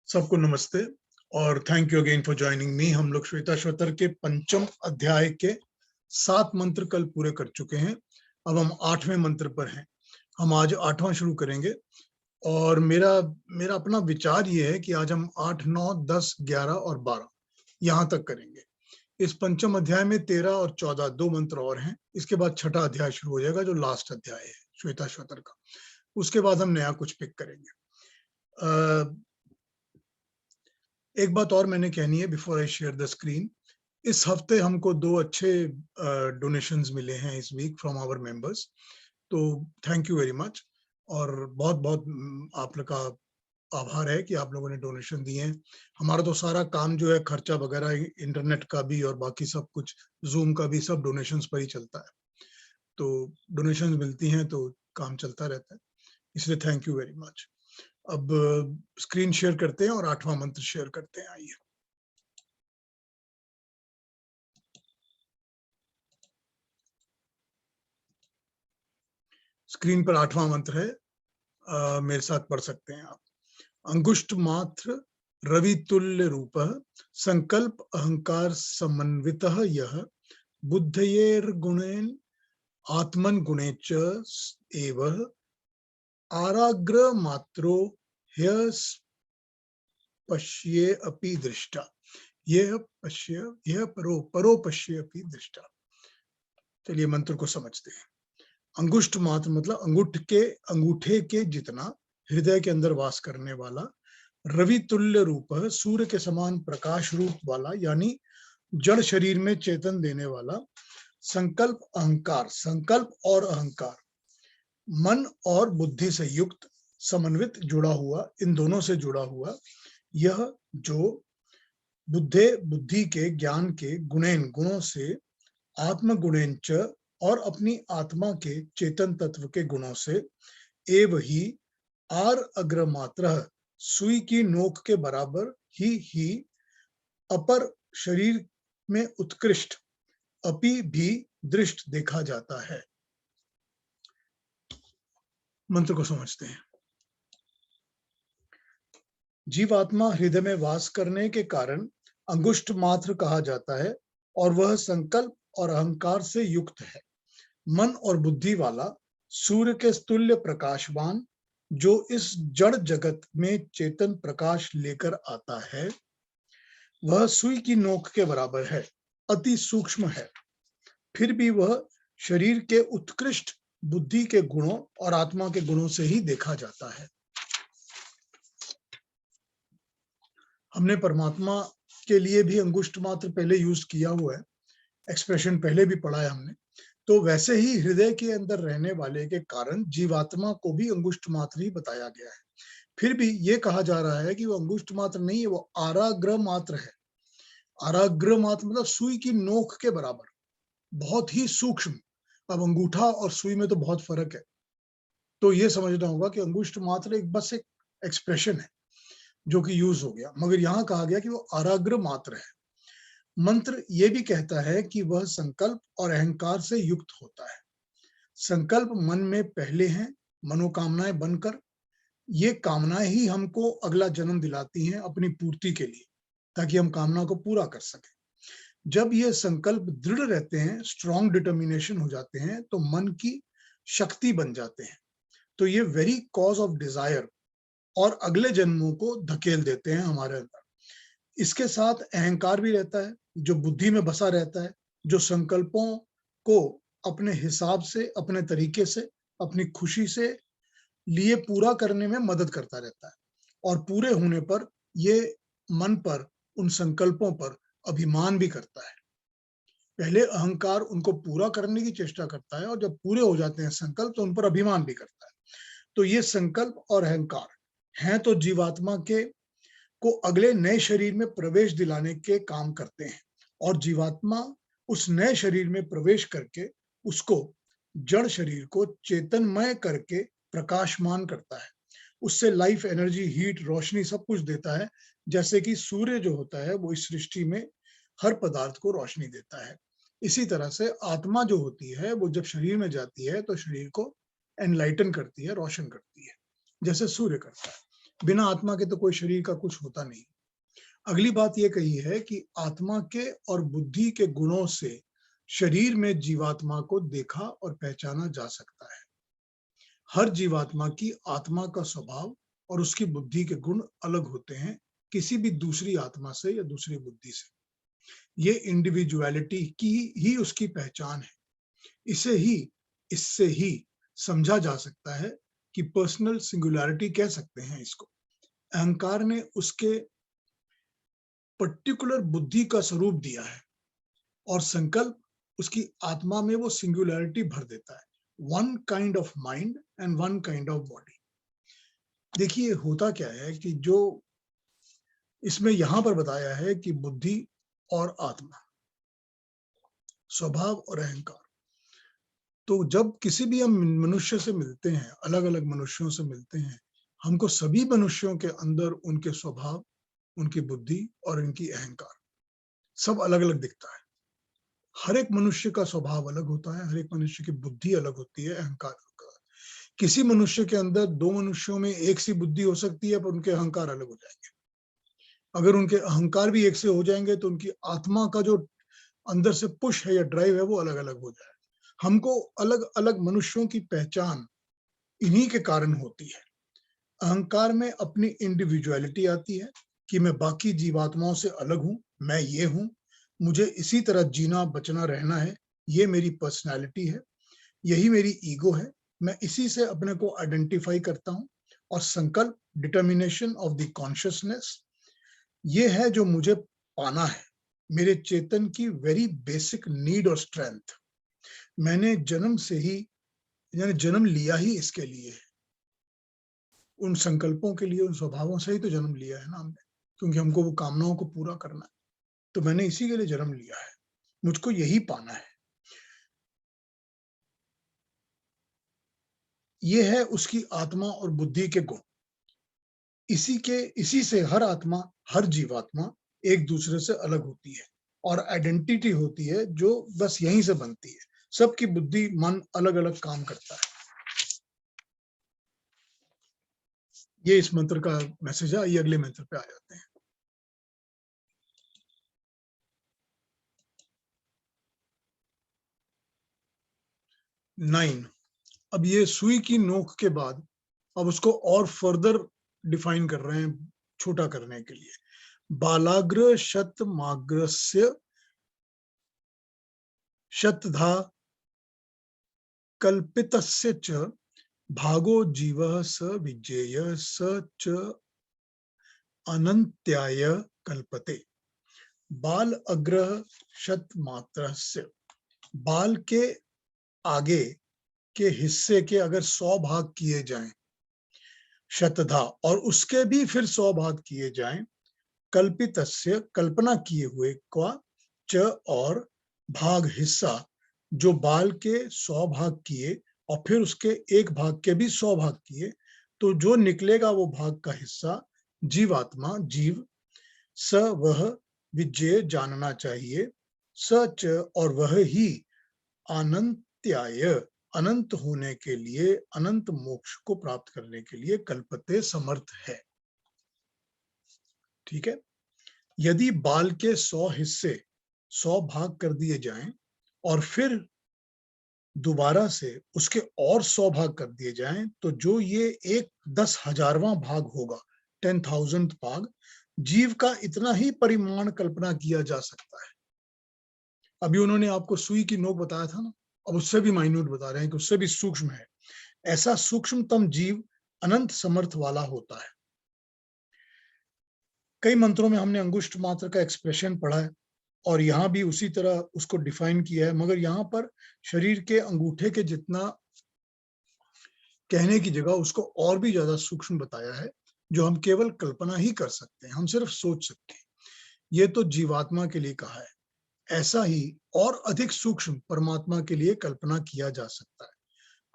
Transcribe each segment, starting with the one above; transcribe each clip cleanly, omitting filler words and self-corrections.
सबको नमस्ते और thank you again for joining me. हम लोग श्वेताश्वतर के पंचम अध्याय के 7 मंत्र कल पूरे कर चुके हैं। अब हम 8वें मंत्र पर हैं। हम आज 8वां शुरू करेंगे और मेरा अपना विचार ये है कि आज हम 8, 9, 10, 11 और 12 यहाँ तक करेंगे। इस पंचम अध्याय में 13 और 14 2 मंत्र और हैं। इसके बाद छठा अध्याय शुरू हो जाएगा जो लास्ट अध्याय है श्वेताश्वतर का। उसके बाद हम नया कुछ पिक करेंगे। एक बात और मैंने कहनी है before I share the screen. इस हफ्ते हमको 2 अच्छे डोनेशंस मिले हैं इस वीक फ्रॉम आवर मेंबर्स, तो थैंक यू वेरी मच। और बहुत बहुत आप लोग का आभार है कि आप लोगों ने डोनेशन दिए हैं। हमारा तो सारा काम जो है खर्चा वगैरह इंटरनेट का भी और बाकी सब कुछ जूम का भी सब डोनेशंस पर ही चलता है, तो डोनेशंस मिलती हैं तो काम चलता रहता है, इसलिए थैंक यू वेरी मच। अब स्क्रीन शेयर करते हैं और 8वां मंत्र शेयर करते हैं। आइए, स्क्रीन पर 8वां मंत्र है, मेरे साथ पढ़ सकते हैं आप। अंगुष्ठ मात्र रवि तुल्य रूप संकल्प अहंकार समन्वितः यह बुद्धयेर गुणेन आत्मन गुणे च एव आराग्र मात्रो पश्ये अपि दृष्टा यह परो पश्ये अपि दृष्टा। चलिए मंत्र को समझते हैं। अंगुष्ठ मात्र मतलब अंगूठे के जितना हृदय के अंदर वास करने वाला, रवि तुल्य रूप सूर्य के समान प्रकाश रूप वाला यानी जड़ शरीर में चेतन देने वाला, संकल्प और अहंकार मन और बुद्धि से युक्त, समन्वित जुड़ा हुआ, इन दोनों से जुड़ा हुआ, यह जो बुद्धि के ज्ञान के गुणों से, आत्म गुणेन च और अपनी आत्मा के चेतन तत्व के गुणों से, एव ही आर अग्र मात्र सुई की नोक के बराबर ही अपर शरीर में उत्कृष्ट अपि भी दृष्ट देखा जाता है। मंत्र को समझते हैं। जीवात्मा हृदय में वास करने के कारण अंगुष्ठ मात्र कहा जाता है और वह संकल्प और अहंकार से युक्त है, मन और बुद्धि वाला, सूर्य के तुल्य प्रकाशवान, जो इस जड़ जगत में चेतन प्रकाश लेकर आता है। वह सुई की नोक के बराबर है, अति सूक्ष्म है, फिर भी वह शरीर के उत्कृष्ट बुद्धि के गुणों और आत्मा के गुणों से ही देखा जाता है। हमने परमात्मा के लिए भी अंगुष्ठ मात्र पहले यूज किया हुआ है, एक्सप्रेशन पहले भी पढ़ा है हमने। तो वैसे ही हृदय के अंदर रहने वाले के कारण जीवात्मा को भी अंगुष्ठ मात्र ही बताया गया है। फिर भी ये कहा जा रहा है कि वो अंगुष्ठ मात्र नहीं है, वो आराग्र मात्र है। आराग्र मात्र मतलब सुई की नोक के बराबर, बहुत ही सूक्ष्म। अब अंगूठा और सुई में तो बहुत फर्क है, तो ये समझना होगा कि अंगुष्ठ मात्र एक एक्सप्रेशन है जो कि यूज हो गया, मगर यहाँ कहा गया कि वो आराग्र मात्र है। मंत्र ये भी कहता है कि वह संकल्प और अहंकार से युक्त होता है। संकल्प मन में पहले हैं, मनोकामनाएं बनकर, ये कामनाएं ही हमको अगला जन्म दिलाती हैं अपनी पूर्ति के लिए, ताकि हम कामना को पूरा कर सकें। जब ये संकल्प दृढ़ रहते हैं, स्ट्रॉन्ग डिटर्मिनेशन हो जाते हैं, तो मन की शक्ति बन जाते हैं, तो ये वेरी कॉज ऑफ डिजायर और अगले जन्मों को धकेल देते हैं हमारे अंदर। इसके साथ अहंकार भी रहता है, जो बुद्धि में बसा रहता है, जो संकल्पों को अपने हिसाब से, अपने तरीके से, अपनी खुशी से लिए पूरा करने में मदद करता रहता है, और पूरे होने पर ये मन पर, उन संकल्पों पर अभिमान भी करता है। पहले अहंकार उनको पूरा करने की चेष्टा करता है, और जब पूरे हो जाते हैं संकल्प तो उन पर अभिमान भी करता है। तो ये संकल्प और अहंकार हैं तो जीवात्मा के को अगले नए शरीर में प्रवेश दिलाने के काम करते हैं, और जीवात्मा उस नए शरीर में प्रवेश करके उसको, जड़ शरीर को चेतनमय करके प्रकाशमान करता है। उससे लाइफ एनर्जी, हीट, रोशनी सब कुछ देता है, जैसे कि सूर्य जो होता है वो इस सृष्टि में हर पदार्थ को रोशनी देता है। इसी तरह से आत्मा जो होती है वो जब शरीर में जाती है तो शरीर को एनलाइटन करती है, रोशन करती है, जैसे सूर्य करता है। बिना आत्मा के तो कोई शरीर का कुछ होता नहीं। अगली बात ये कही है कि आत्मा के और बुद्धि के गुणों से शरीर में जीवात्मा को देखा और पहचाना जा सकता है। हर जीवात्मा की आत्मा का स्वभाव और उसकी बुद्धि के गुण अलग होते हैं किसी भी दूसरी आत्मा से या दूसरी बुद्धि से। ये इंडिविजुअलिटी की ही उसकी पहचान है। इससे ही समझा जा सकता है कि पर्सनल सिंगुलैरिटी कह सकते हैं इसको। अहंकार ने उसके पर्टिकुलर बुद्धि का स्वरूप दिया है और संकल्प उसकी आत्मा में वो सिंगुलैरिटी भर देता है। One kind of mind and one kind of body. देखिए होता क्या है कि जो इसमें यहां पर बताया है कि बुद्धि और आत्मा, स्वभाव और अहंकार, तो जब किसी भी हम मनुष्य से मिलते हैं, अलग अलग मनुष्यों से मिलते हैं, हमको सभी मनुष्यों के अंदर उनके स्वभाव, उनकी बुद्धि और उनकी अहंकार सब अलग अलग दिखता है। हर एक मनुष्य का स्वभाव अलग होता है, हर एक मनुष्य की बुद्धि अलग होती है, अहंकार अलग होता है। किसी मनुष्य के अंदर दो मनुष्यों में एक सी बुद्धि हो सकती है पर उनके अहंकार अलग हो जाएंगे। अगर उनके अहंकार भी एक से हो जाएंगे तो उनकी आत्मा का जो अंदर से पुश है या ड्राइव है वो अलग अलग हो जाए। हमको अलग अलग मनुष्यों की पहचान इन्हीं के कारण होती है। अहंकार में अपनी इंडिविजुअलिटी आती है कि मैं बाकी जीवात्माओं से अलग हूं, मैं ये हूं, मुझे इसी तरह जीना बचना रहना है, ये मेरी पर्सनैलिटी है, यही मेरी ईगो है, मैं इसी से अपने को आइडेंटिफाई करता हूं। और संकल्प, डिटर्मिनेशन ऑफ द कॉन्शियसनेस, ये है जो मुझे पाना है, मेरे चेतन की वेरी बेसिक नीड और स्ट्रेंथ। मैंने जन्म से ही, यानी जन्म लिया ही इसके लिए है, उन संकल्पों के लिए, उन स्वभावों से ही तो जन्म लिया है ना हमने, क्योंकि हमको वो कामनाओं को पूरा करना है। तो मैंने इसी के लिए जन्म लिया है, मुझको यही पाना है। ये है उसकी आत्मा और बुद्धि के गुण। इसी से हर आत्मा, हर जीवात्मा एक दूसरे से अलग होती है और आइडेंटिटी होती है जो बस यहीं से बनती है। सबकी बुद्धि मन अलग अलग काम करता है। ये इस मंत्र का मैसेज है। ये अगले मंत्र पे आ जाते हैं। 9। अब ये सुई की नोक के बाद अब उसको और फर्दर डिफाइन कर रहे हैं, छोटा करने के लिए। बालाग्र शतमाग्रस्य शतधा कल्पितस्य च भागो जीवः स विज्ञेय स च अनंत्याय कल्पते। बाल अग्रह शतमात्रस्य, बाल के आगे के हिस्से के अगर 100 भाग किए जाएं, शतधा, और उसके भी फिर 100 भाग किए जाएं, कल्पितस्य, कल्पना किए हुए का, च, और भाग, हिस्सा, जो बाल के 100 भाग किए और फिर उसके एक भाग के भी 100 भाग किए, तो जो निकलेगा वो भाग का हिस्सा जीवात्मा, जीव, स, वह, विज्ञेय, जानना चाहिए, सच, और वह ही अनंत्याय, अनंत होने के लिए, अनंत मोक्ष को प्राप्त करने के लिए कल्पते, समर्थ है। ठीक है। यदि बाल के 100 हिस्से 100 भाग कर दिए जाएं और फिर दोबारा से उसके और 100 भाग कर दिए जाएं, तो जो ये एक 10,000वां भाग होगा, 10,000th भाग, जीव का इतना ही परिमाण कल्पना किया जा सकता है। अभी उन्होंने आपको सुई की नोक बताया था ना, अब उससे भी माइन्यूट बता रहे हैं कि उससे भी सूक्ष्म है। ऐसा सूक्ष्मतम जीव अनंत समर्थ वाला होता है। कई मंत्रों में हमने अंगुष्ठ मात्र का एक्सप्रेशन पढ़ा है और यहाँ भी उसी तरह उसको डिफाइन किया है, मगर यहाँ पर शरीर के अंगूठे के जितना कहने की जगह उसको और भी ज्यादा सूक्ष्म बताया है, जो हम केवल कल्पना ही कर सकते हैं, हम सिर्फ सोच सकते हैं। ये तो जीवात्मा के लिए कहा है। ऐसा ही और अधिक सूक्ष्म परमात्मा के लिए कल्पना किया जा सकता है।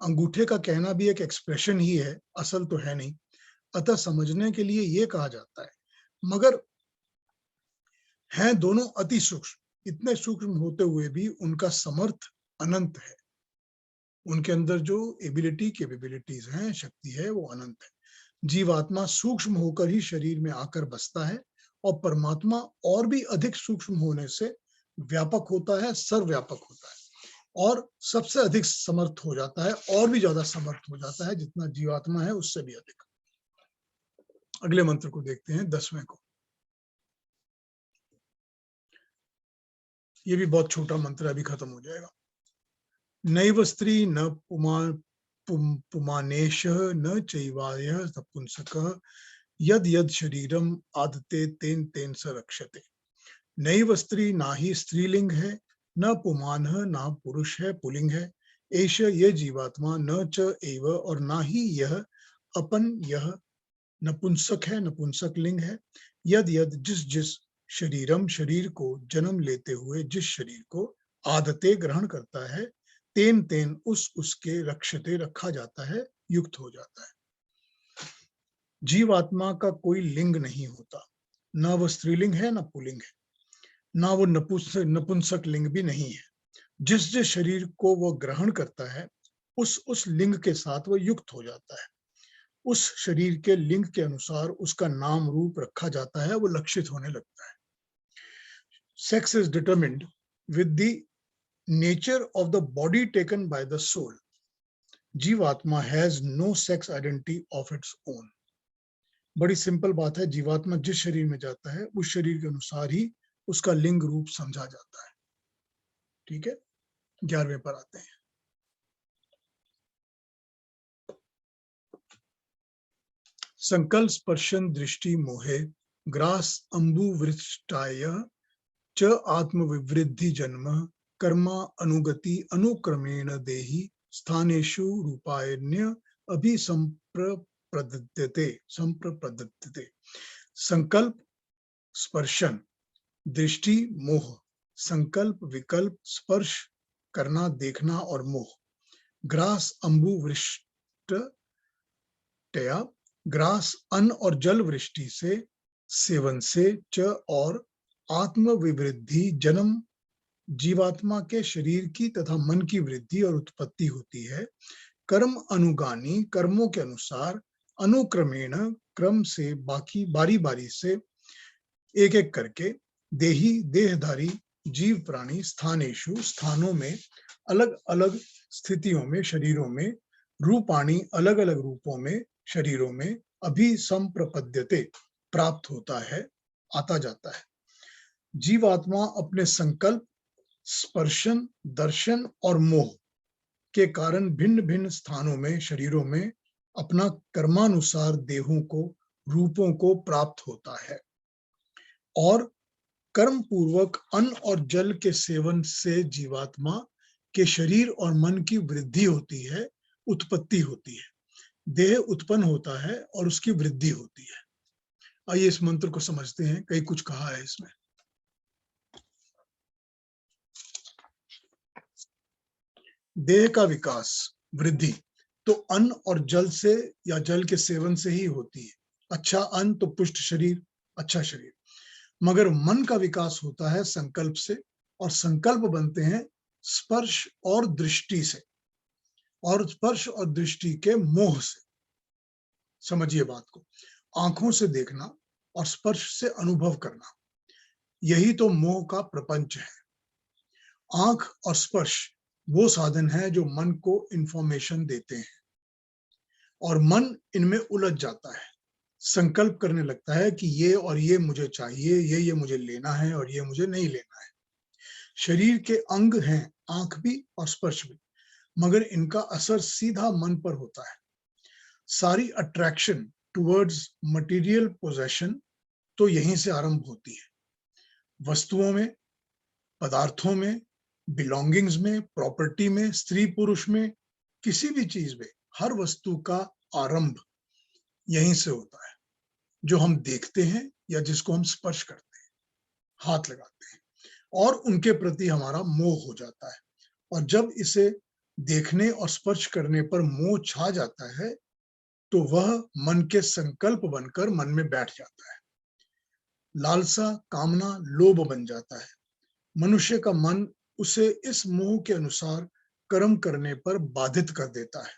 अंगूठे का कहना भी एक एक्सप्रेशन ही है, असल तो है नहीं, अतः समझने के लिए ये कहा जाता है। मगर हैं दोनों अति सूक्ष्म, इतने सूक्ष्म होते हुए भी उनका समर्थ अनंत है। उनके अंदर जो एबिलिटी, कैपेबिलिटीज हैं, शक्ति है, वो अनंत है। जीवात्मा सूक्ष्म होकर ही शरीर में आकर बसता है और परमात्मा और भी अधिक सूक्ष्म होने से व्यापक होता है, सर्वव्यापक होता है और सबसे अधिक समर्थ हो जाता है, और भी ज्यादा समर्थ हो जाता है जितना जीवात्मा है उससे भी अधिक। अगले मंत्र को देखते हैं, 10वें को। ये भी बहुत छोटा मंत्र, अभी खत्म हो जाएगा। नैव स्त्री न पुमानेश न चैवाय नपुंसक यद यद शरीरम आदते तेन तेन स रक्षते। नैव स्त्री, ना ही स्त्रीलिंग है, न पुमान है, ना पुरुष है पुलिंग है, एश ये जीवात्मा, न च एव और ना ही यह, अपन यह नपुंसक है, नपुंसक लिंग है, यद यद जिस जिस शरीरम शरीर को जन्म लेते हुए जिस शरीर को आदते ग्रहण करता है, तेन तेन उस उसके रक्षते रखा जाता है, युक्त हो जाता है। जीवात्मा का कोई लिंग नहीं होता, ना वो स्त्रीलिंग है ना पुलिंग है, ना वो नपुंसक लिंग भी नहीं है। जिस जिस शरीर को वो ग्रहण करता है उस लिंग के साथ वो युक्त हो जाता है। उस शरीर के लिंग के अनुसार उसका नाम रूप रखा जाता है, वो लक्षित होने लगता है। Sex is determined with the nature of the body taken by the soul. जीवात्मा has no sex identity of its own. बड़ी सिंपल बात है, जीवात्मा जिस शरीर में जाता है उस शरीर के अनुसार ही उसका लिंग रूप समझा जाता है। ठीक है, 11वें पर आते हैं। संकल्प स्पर्शन दृष्टि मोहे ग्रास अम्बुवृष्टाय च आत्मविवृद्धि जन्म कर्मा अनुगति अनुक्रमेण देहि स्थानेषु रूपायन्य संप्रप्रदत्यते। संकल्प स्पर्शन दृष्टि मोह, संकल्प विकल्प स्पर्श करना देखना और मोह। ग्रास अम्बुवृष्ट टया, ग्रास अन्न और जल वृष्टि से, सेवन से, च और आत्मविवृद्धि जन्म जीवात्मा के शरीर की तथा मन की वृद्धि और उत्पत्ति होती है। कर्म अनुगानी, कर्मों के अनुसार, अनुक्रमेण क्रम से, बाकी बारी बारी से, एक एक करके, देही देहधारी जीव प्राणी स्थानेषु स्थानों में, अलग अलग स्थितियों में शरीरों में, रूपाणी अलग अलग रूपों में शरीरों में, अभी संप्रपद्यते प्राप्त होता है, आता जाता है। जीवात्मा अपने संकल्प स्पर्शन दर्शन और मोह के कारण भिन्न भिन्न स्थानों में शरीरों में अपना कर्मानुसार देहों को रूपों को प्राप्त होता है और कर्म पूर्वक अन्न और जल के सेवन से जीवात्मा के शरीर और मन की वृद्धि होती है, उत्पत्ति होती है, देह उत्पन्न होता है और उसकी वृद्धि होती है। आइए इस मंत्र को समझते हैं, कई कुछ कहा है इसमें। देह का विकास वृद्धि तो अन्न और जल से या जल के सेवन से ही होती है। अच्छा अन्न तो पुष्ट शरीर, अच्छा शरीर। मगर मन का विकास होता है संकल्प से, और संकल्प बनते हैं स्पर्श और दृष्टि से, और स्पर्श और दृष्टि के मोह से। समझिए बात को, आंखों से देखना और स्पर्श से अनुभव करना, यही तो मोह का प्रपंच है। आंख और स्पर्श वो साधन है जो मन को इंफॉर्मेशन देते हैं और मन इनमें उलझ जाता है, संकल्प करने लगता है कि ये और ये मुझे चाहिए, ये मुझे लेना है और ये मुझे नहीं लेना है। शरीर के अंग हैं आंख भी और स्पर्श भी, मगर इनका असर सीधा मन पर होता है। सारी अट्रैक्शन टुवर्ड्स मटेरियल पोजेशन तो यहीं से आरंभ होती है। वस्तुओं में, पदार्थों में, बिलोंगिंग्स में, प्रॉपर्टी में, स्त्री पुरुष में, किसी भी चीज में, हर वस्तु का आरंभ यहीं से होता है। जो हम देखते हैं या जिसको हम स्पर्श करते हैं, हाथ लगाते हैं, और उनके प्रति हमारा मोह हो जाता है। और जब इसे देखने और स्पर्श करने पर मोह छा जाता है तो वह मन के संकल्प बनकर मन में बैठ जाता है। लालसा, कामना, लोभ बन जाता है। मनुष्य का मन उसे इस मोह के अनुसार कर्म करने पर बाधित कर देता है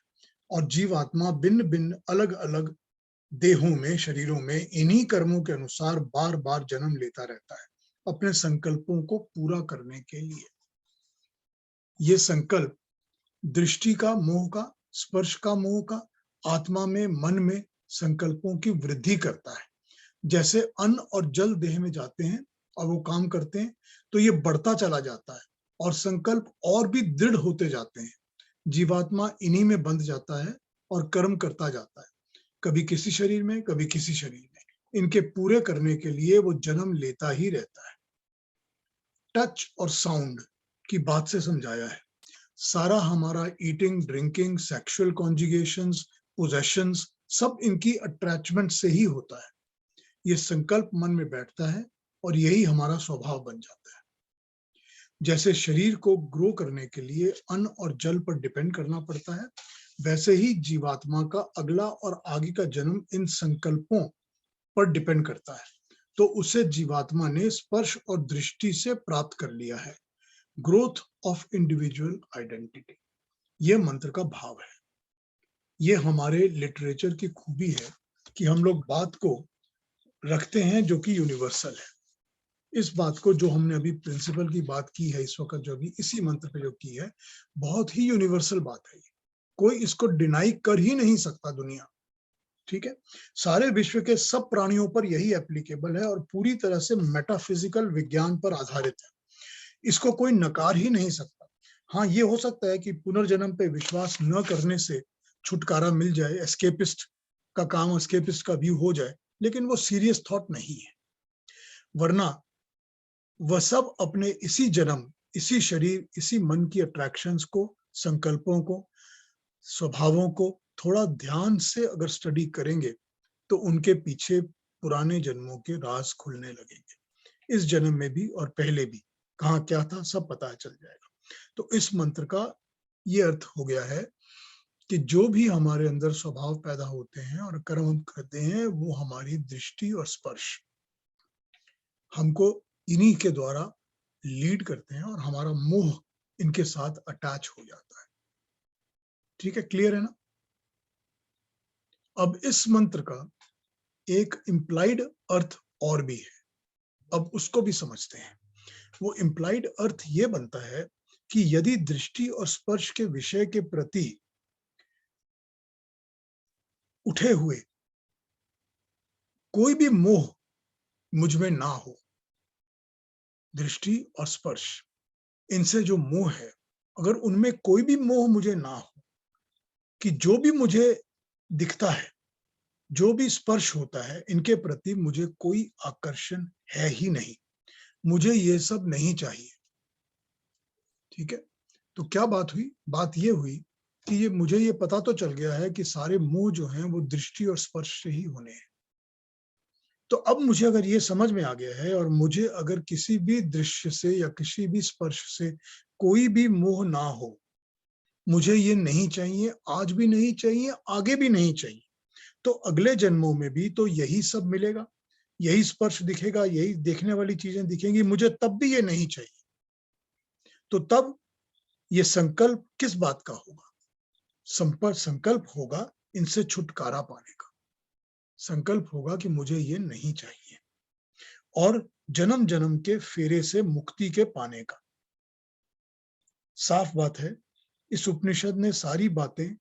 और जीवात्मा भिन्न भिन्न अलग अलग देहों में, शरीरों में इन्हीं कर्मों के अनुसार बार बार जन्म लेता रहता है अपने संकल्पों को पूरा करने के लिए। ये संकल्प दृष्टि का मोह का, स्पर्श का मोह का, आत्मा में, मन में संकल्पों की वृद्धि करता है। जैसे अन्न और जल देह में जाते हैं और वो काम करते हैं तो ये बढ़ता चला जाता है और संकल्प और भी दृढ़ होते जाते हैं। जीवात्मा इन्हीं में बंध जाता है और कर्म करता जाता है, कभी किसी शरीर में, कभी किसी शरीर में। इनके पूरे करने के लिए वो जन्म लेता ही रहता है। टच और साउंड की बात से समझाया है। सारा हमारा ईटिंग, ड्रिंकिंग, सेक्सुअल कॉन्जुगेशंस, पोजेशंस सब इनकी अटैचमेंट से ही होता है। ये संकल्प मन में बैठता है और यही हमारा स्वभाव बन जाता है। जैसे शरीर को ग्रो करने के लिए अन्न और जल पर डिपेंड करना पड़ता है, वैसे ही जीवात्मा का अगला और आगे का जन्म इन संकल्पों पर डिपेंड करता है। तो उसे जीवात्मा ने स्पर्श और दृष्टि से प्राप्त कर लिया है। ग्रोथ ऑफ इंडिविजुअल आइडेंटिटी, ये मंत्र का भाव है। ये हमारे लिटरेचर की खूबी है कि हम लोग बात को रखते हैं जो कि यूनिवर्सल है। इस बात को जो हमने अभी प्रिंसिपल की बात की है इस वक्त, जो अभी इसी मंत्र पे जो की है, बहुत ही यूनिवर्सल बात है। कोई इसको डिनाई कर ही नहीं सकता दुनिया, ठीक है। सारे विश्व के सब प्राणियों पर यही एप्लीकेबल है और पूरी तरह से मेटाफिजिकल विज्ञान पर आधारित है। इसको कोई नकार ही नहीं सकता। हाँ, ये हो सकता है कि पुनर्जन्म पे विश्वास न करने से छुटकारा मिल जाए, एस्केपिस्ट का काम एस्केपिस्ट का व्यू हो जाए, लेकिन वो सीरियस थॉट नहीं है। वरना वह सब अपने इसी जन्म, इसी शरीर, इसी मन की अट्रैक्शंस को, संकल्पों को, स्वभावों को थोड़ा ध्यान से अगर स्टडी करेंगे तो उनके पीछे पुराने जन्मों के राज खुलने लगेंगे। इस जन्म में भी और पहले भी कहाँ क्या था सब पता चल जाएगा। तो इस मंत्र का ये अर्थ हो गया है कि जो भी हमारे अंदर स्वभाव पैदा होते हैं और कर्म हम करते हैं, वो हमारी दृष्टि और स्पर्श हमको इन्हीं के द्वारा लीड करते हैं और हमारा मोह इनके साथ अटैच हो जाता है। ठीक है, क्लियर है ना? अब इस मंत्र का एक इम्प्लाइड अर्थ और भी है, अब उसको भी समझते हैं। वो इम्प्लाइड अर्थ ये बनता है कि यदि दृष्टि और स्पर्श के विषय के प्रति उठे हुए कोई भी मोह मुझ में ना हो, दृष्टि और स्पर्श इनसे जो मोह है, अगर उनमें कोई भी मोह मुझे ना हो, कि जो भी मुझे दिखता है, जो भी स्पर्श होता है, इनके प्रति मुझे कोई आकर्षण है ही नहीं, मुझे ये सब नहीं चाहिए। ठीक है, तो क्या बात हुई? बात ये हुई कि ये मुझे ये पता तो चल गया है कि सारे मोह जो हैं वो दृष्टि और स्पर्श से ही होने हैं। तो अब मुझे अगर ये समझ में आ गया है और मुझे अगर किसी भी दृश्य से या किसी भी स्पर्श से कोई भी मोह ना हो, मुझे ये नहीं चाहिए, आज भी नहीं चाहिए, आगे भी नहीं चाहिए, तो अगले जन्मों में भी तो यही सब मिलेगा, यही स्पर्श दिखेगा, यही देखने वाली चीजें दिखेंगी, मुझे तब भी ये नहीं चाहिए। तो तब ये संकल्प किस बात का होगा? संकल्प होगा इनसे छुटकारा पाने का। संकल्प होगा कि मुझे ये नहीं चाहिए और जन्म जन्म के फेरे से मुक्ति के पाने का। साफ बात है, इस उपनिषद ने सारी बातें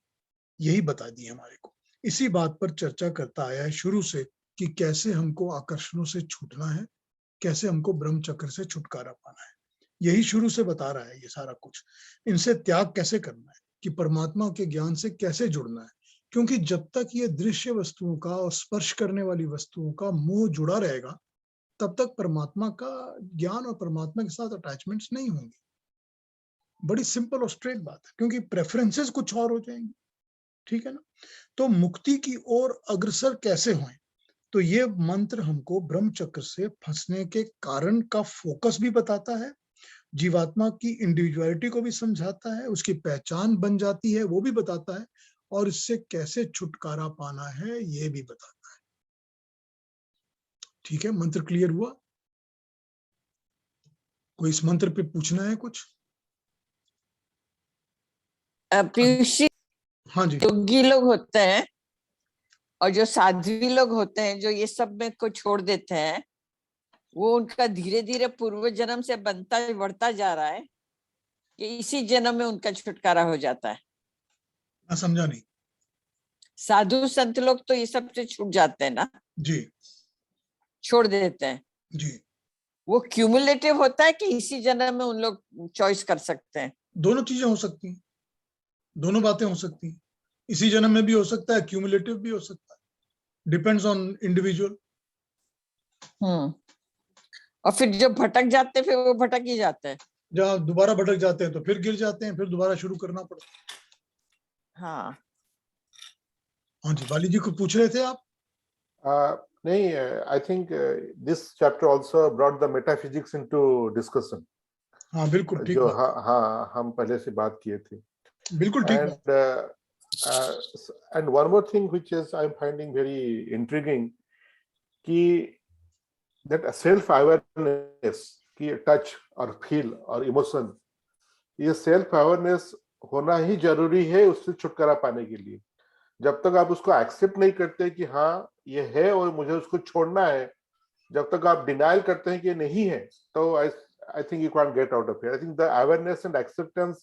यही बता दी हमारे को। इसी बात पर चर्चा करता आया है शुरू से कि कैसे हमको आकर्षणों से छूटना है, कैसे हमको ब्रह्म चक्र से छुटकारा पाना है। यही शुरू से बता रहा है ये सारा कुछ। इनसे त्याग कैसे करना है, कि परमात्मा के ज्ञान से कैसे जुड़ना है, क्योंकि जब तक ये दृश्य वस्तुओं का और स्पर्श करने वाली वस्तुओं का मोह जुड़ा रहेगा, तब तक परमात्मा का ज्ञान और परमात्मा के साथ अटैचमेंट्स नहीं होंगे। बड़ी सिंपल और स्ट्रेट बात है, क्योंकि प्रेफरेंसेस कुछ और हो जाएंगी। ठीक है ना? तो मुक्ति की ओर अग्रसर कैसे हों? तो ये मंत्र हमको ब्रह्म चक्र से फंसने के कारण का फोकस भी बताता है, जीवात्मा की इंडिविजुअलिटी को भी समझाता है, उसकी पहचान बन जाती है वो भी बताता है, और इससे कैसे छुटकारा पाना है ये भी बताता है। ठीक है, मंत्र क्लियर हुआ? कोई इस मंत्र पे पूछना है कुछ? पीयूष जी, हाँ जी, योगी लोग होते हैं और जो साध्वी लोग होते हैं जो ये सब में को छोड़ देते हैं, वो उनका धीरे धीरे पूर्व जन्म से बनता बढ़ता जा रहा है कि इसी जन्म में उनका छुटकारा हो जाता है। मैं समझा नहीं। साधु संत लोग तो ये सब से छूट जाते हैं ना, जी छोड़ देते हैं। जी, वो क्यूमुलेटिव होता है कि इसी जन्म में उन लोग चॉइस कर सकते हैं। दोनों चीजें हो सकती हैं, दोनों बातें हो सकती हैं। इसी जन्म में भी हो सकता है, क्यूमुलेटिव भी हो सकता है, डिपेंड्स ऑन इंडिविजुअल। और फिर जब भटक जाते हैं फिर वो भटक ही जाते हैं। जब दोबारा भटक जाते हैं तो फिर गिर जाते हैं, फिर दोबारा शुरू करना पड़ता है। हाँ हाँ जी, बाली जी को पूछ रहे थे आप? नहीं, I think this chapter also brought the metaphysics into discussion. हाँ बिल्कुल ठीक जो बात। हाँ हम पहले से बात किए थे। बिल्कुल ठीक बात। And one more thing which is I'm finding very intriguing कि that self awareness कि touch और feel और emotion, ये self awareness होना ही जरूरी है उससे छुटकारा पाने के लिए। जब तक आप उसको एक्सेप्ट नहीं करते कि हाँ ये है और मुझे उसको छोड़ना है, जब तक आप डिनाइल करते हैं कि ये नहीं है, तो I think you can't get out of here. I think the awareness and acceptance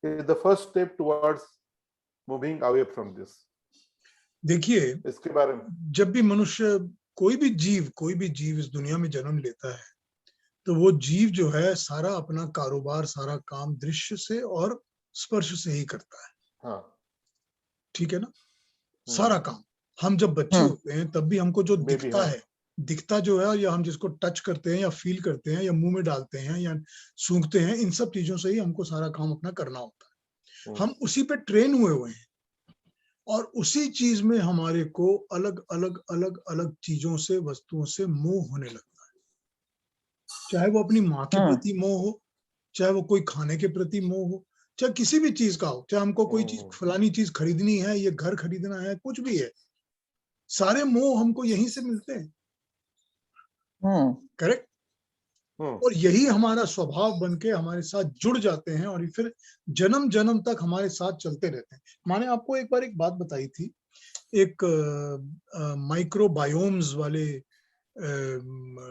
is the first step towards moving away from this. देखिए, इसके बारे में जब भी मनुष्य कोई भी जीव इस दुनिया में जन्म लेता है, तो वो जीव जो है सारा अपना कारोबार, सारा काम दृश्य से और स्पर्श से ही करता है। हाँ ठीक है ना? सारा काम। हम जब बच्चे होते हैं तब भी हमको जो दिखता है, दिखता जो है, या हम जिसको टच करते हैं या फील करते हैं या मुंह में डालते हैं या सूंघते हैं, इन सब चीजों से ही हमको सारा काम अपना करना होता है। हम उसी पे ट्रेन हुए हैं और उसी चीज में हमारे को अलग अलग अलग अलग चीजों से, वस्तुओं से मोह होने लगता है। चाहे वो अपनी माँ के प्रति मोह हो, चाहे वो कोई खाने के प्रति मोह हो, चाहे किसी भी चीज का हो, चाहे हमको कोई चीज, फलानी चीज खरीदनी है, ये घर खरीदना है, कुछ भी है, सारे मोह हमको यहीं से मिलते हैं। करेक्ट? और यही हमारा स्वभाव बनके हमारे साथ जुड़ जाते हैं और फिर जन्म जन्म तक हमारे साथ चलते रहते हैं। मैंने आपको एक बार एक बात बताई थी, एक माइक्रोबायोम्स वाले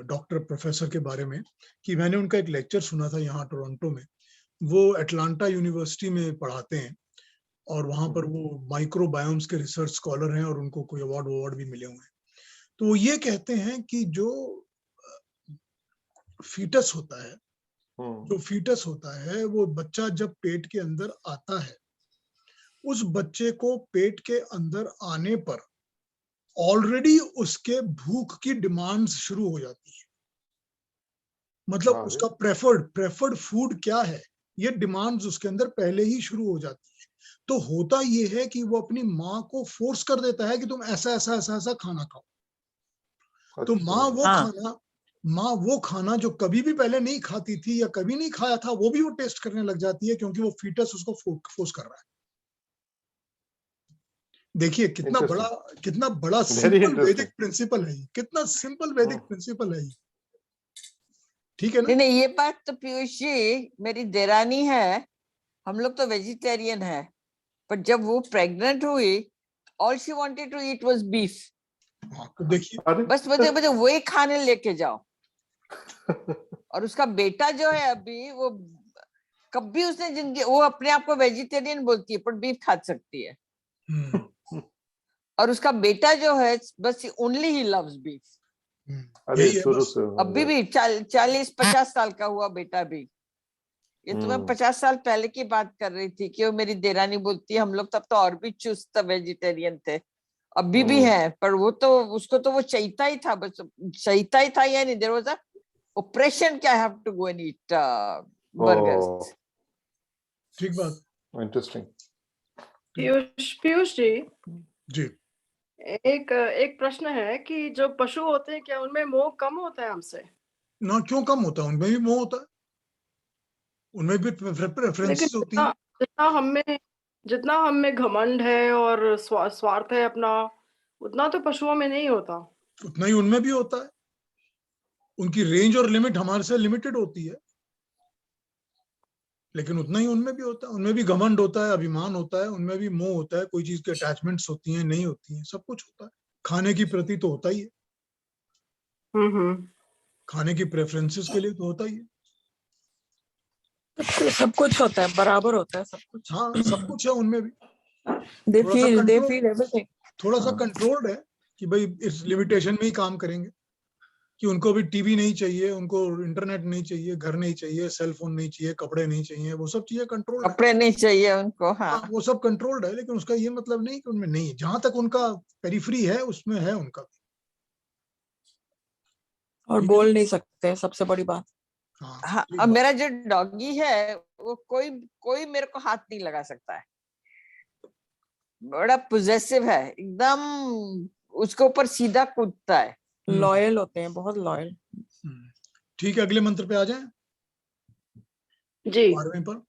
डॉक्टर प्रोफेसर के बारे में, कि मैंने उनका एक लेक्चर सुना था यहाँ टोरंटो में। वो अटलांटा यूनिवर्सिटी में पढ़ाते हैं और वहां पर वो माइक्रोबायोम्स के रिसर्च स्कॉलर हैं और उनको कोई अवार्ड भी मिले हुए हैं। तो वो ये कहते हैं कि जो फीटस होता है, वो बच्चा जब पेट के अंदर आता है, उस बच्चे को पेट के अंदर आने पर ऑलरेडी उसके भूख की डिमांड्स शुरू हो जाती है। मतलब उसका प्रेफर्ड फूड क्या है, ये डिमांड्स उसके अंदर पहले ही शुरू हो जाती है। तो होता ये है कि वो अपनी माँ को फोर्स कर देता है कि तुम ऐसा ऐसा ऐसा ऐसा खाना खाओ। तो माँ वो खाना जो कभी भी पहले नहीं खाती थी या कभी नहीं खाया था, वो भी वो टेस्ट करने लग जाती है, क्योंकि वो फीटस उसको फोर्स कर रहा है। देखिए कितना बड़ा सिंपल वैदिक प्रिंसिपल है, कितना सिंपल वैदिक प्रिंसिपल है। ठीक है ना? नहीं, ये बात तो पीयूष जी, मेरी देरानी है, हम लोग तो वेजिटेरियन है, पर जब वो प्रेग्नेंट हुई, all she wanted to eat was beef. तो देखिए, बस मुझे वही खाने लेके जाओ। और उसका बेटा जो है अभी, वो कभी उसने जिंदगी, वो अपने आप को वेजिटेरियन बोलती है पर बीफ खा सकती है। और उसका बेटा जो है, बस ओनली ही लव्स बीफ। अभी भी 40-50 साल का हुआ बेटा भी। ये तो मैं 50 साल पहले की बात कर रही थी कि वो मेरी देरानी बोलती है, हम लोग तब तो और भी चुस्त वेजिटेरियन थे, अभी भी है, पर वो तो उसको तो वो चाहता ही था, बस चाहता ही था, या नहीं, देयर वाज अ ऑपरेशन कि I have to go and eat burgers. ठीक बात, इंटरेस्टिंग। पीयूष जी, एक प्रश्न है कि जो पशु होते हैं, क्या उनमें मोह कम होता है हमसे? ना, क्यों कम होता है? उनमें भी मोह होता है, उनमें भी प्रेफरेंसेस होती हैं। जितना हम में घमंड है और स्वार्थ है अपना, उतना तो पशुओं में नहीं होता। उतना ही उनमें भी होता है। उनकी रेंज और लिमिट हमारे से लिमिटेड होती है, लेकिन उतना ही उनमें भी होता है। उनमें भी घमंड होता है, अभिमान होता है, उनमें भी मोह होता है, कोई चीज के अटैचमेंट्स होती हैं, नहीं होती हैं, सब कुछ होता है। खाने की प्रति तो होता ही है, हम्म। खाने की प्रेफरेंसेस के लिए तो होता ही है। सब कुछ होता है, बराबर होता है सब कुछ। हाँ, सब कुछ है उनमें भी। दे थोड़ा सा फील कंट्रोल, एवरीथिंग। थोड़ा सा कंट्रोल्ड है कि भाई इस लिमिटेशन में ही काम करेंगे, कि उनको भी टीवी नहीं चाहिए, उनको इंटरनेट नहीं चाहिए, घर नहीं चाहिए, सेल फोन नहीं चाहिए, कपड़े नहीं चाहिए, वो सब चीजें कंट्रोल्ड है। कपड़े नहीं चाहिए उनको, हाँ, हाँ। वो सब कंट्रोल्ड है, लेकिन उसका ये मतलब नहीं कि उनमें नहीं है। जहां तक उनका पेरिफेरी है उसमें है उनका भी। और ठीक है बोल ना? नहीं सकते, सबसे बड़ी बात। हाँ, हाँ, ठीक अब बात। मेरा जो डॉगी है वो कोई कोई मेरे को हाथ नहीं लगा सकता है, बड़ा पोजेसिव है एकदम, उसके ऊपर सीधा कूदता है। लॉयल होते हैं, बहुत लॉयल। ठीक है, अगले मंत्र पे आ जाएं, जी। 12वें पर।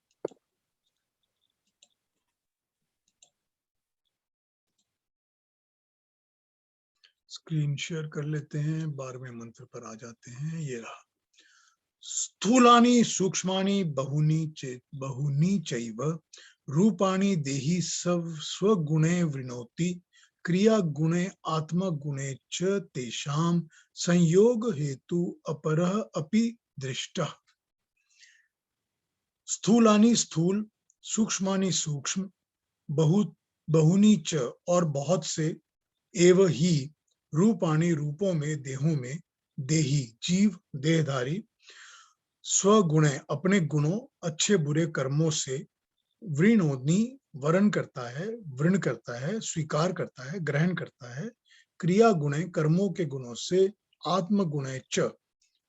स्क्रीन शेयर कर लेते हैं, 12वें मंत्र पर आ जाते हैं। ये रहा। स्थूलानि सूक्ष्मानि बहुनी चैव रूपाणि देहि स्वगुणे वृणोति क्रिया गुणे आत्मगुणे च तेषां संयोग हेतु अपरः अपि दृष्टः। स्थूलानि स्थूल, सूक्ष्मानि सूक्ष्म, बहुनी च और बहुत से, एव ही रूपाणि रूपों में, देहों में, देही जीव देहधारी, स्वगुणे अपने गुणों, अच्छे बुरे कर्मों से, वृणोदनी वर्ण करता है, वृण करता है, स्वीकार करता है, ग्रहण करता है, क्रिया गुणे कर्मों के गुणों से, आत्म गुणे च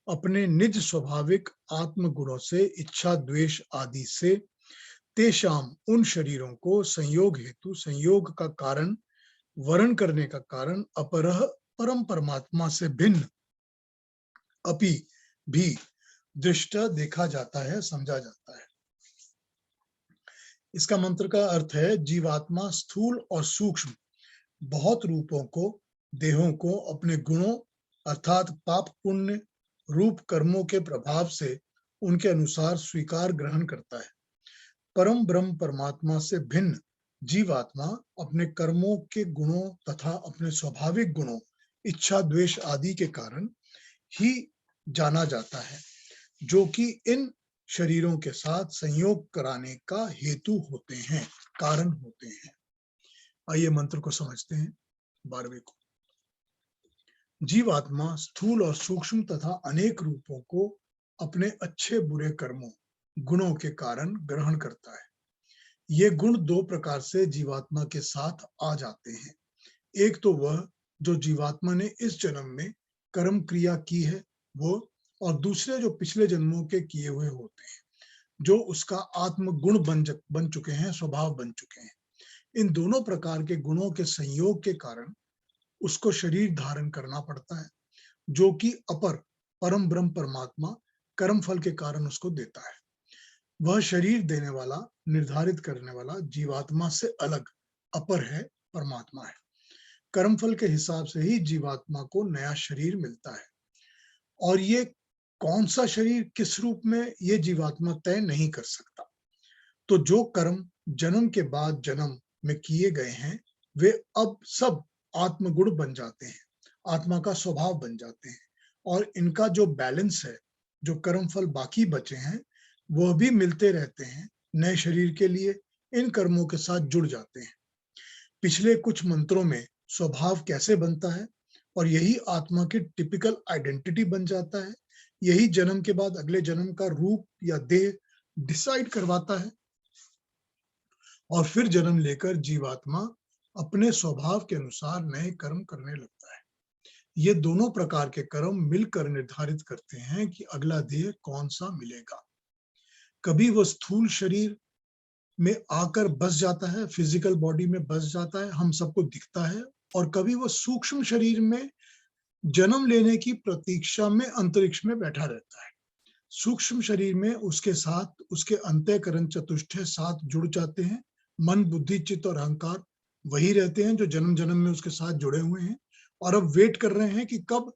अपने निज स्वाभाविक आत्म गुणों से, इच्छा द्वेष आदि से, तेषाम उन शरीरों को, संयोग हेतु संयोग का कारण, वर्ण करने का कारण, अपरह परम परमात्मा से भिन्न, अपि भी दृष्टा देखा जाता है, समझा जाता है। इसका मंत्र का अर्थ है, जीवात्मा स्थूल और सूक्ष्म बहुत रूपों को, देहों को अपने गुणों अर्थात पाप पुण्य रूप कर्मों के प्रभाव से उनके अनुसार स्वीकार ग्रहण करता है। परम ब्रह्म परमात्मा से भिन्न जीवात्मा अपने कर्मों के गुणों तथा अपने स्वाभाविक गुणों, इच्छा द्वेष आदि के कारण ही जाना जाता है, जो कि इन शरीरों के साथ संयोग कराने का हेतु होते हैं, कारण होते हैं। आइए मंत्र को समझते हैं, 12वें को। जीवात्मा स्थूल और सूक्ष्म तथा अनेक रूपों को अपने अच्छे बुरे कर्मों, गुणों के कारण ग्रहण करता है। ये गुण दो प्रकार से जीवात्मा के साथ आ जाते हैं। एक तो वह जो जीवात्मा ने इस जन्म में कर्म क्रिया की है वो, और दूसरे जो पिछले जन्मों के किए हुए होते हैं, जो उसका आत्म गुण बन चुके हैं, स्वभाव बन चुके हैं। इन दोनों प्रकार के गुणों के संयोग के कारण उसको शरीर धारण करना पड़ता है, जो कि अपर परम ब्रह्म परमात्मा कर्म फल के कारण उसको देता है। वह शरीर देने वाला, निर्धारित करने वाला जीवात्मा से अलग अपर है, परमात्मा है। कर्मफल के हिसाब से ही जीवात्मा को नया शरीर मिलता है, और ये कौन सा शरीर किस रूप में ये जीवात्मा तय नहीं कर सकता। तो जो कर्म जन्म के बाद जन्म में किए गए हैं वे अब सब आत्मगुण बन जाते हैं, आत्मा का स्वभाव बन जाते हैं, और इनका जो बैलेंस है, जो कर्म फल बाकी बचे हैं वह भी मिलते रहते हैं, नए शरीर के लिए इन कर्मों के साथ जुड़ जाते हैं। पिछले कुछ मंत्रों में स्वभाव कैसे बनता है और यही आत्मा की टिपिकल आइडेंटिटी बन जाता है, यही जन्म के बाद अगले जन्म का रूप या देह डिसाइड करवाता है, और फिर जन्म लेकर जीवात्मा अपने स्वभाव के अनुसार नए कर्म करने लगता है। ये दोनों प्रकार के कर्म मिलकर निर्धारित करते हैं कि अगला देह कौन सा मिलेगा। कभी वो स्थूल शरीर में आकर बस जाता है, फिजिकल बॉडी में बस जाता है, हम सबको दिखता है, और कभी वो सूक्ष्म शरीर में जन्म लेने की प्रतीक्षा में अंतरिक्ष में बैठा रहता है। सूक्ष्म शरीर में उसके साथ उसके अंतःकरण चतुष्टय साथ जुड़ जाते हैं, मन बुद्धि चित्त और अहंकार वही रहते हैं जो जन्म जन्म में उसके साथ जुड़े हुए हैं, और अब वेट कर रहे हैं कि कब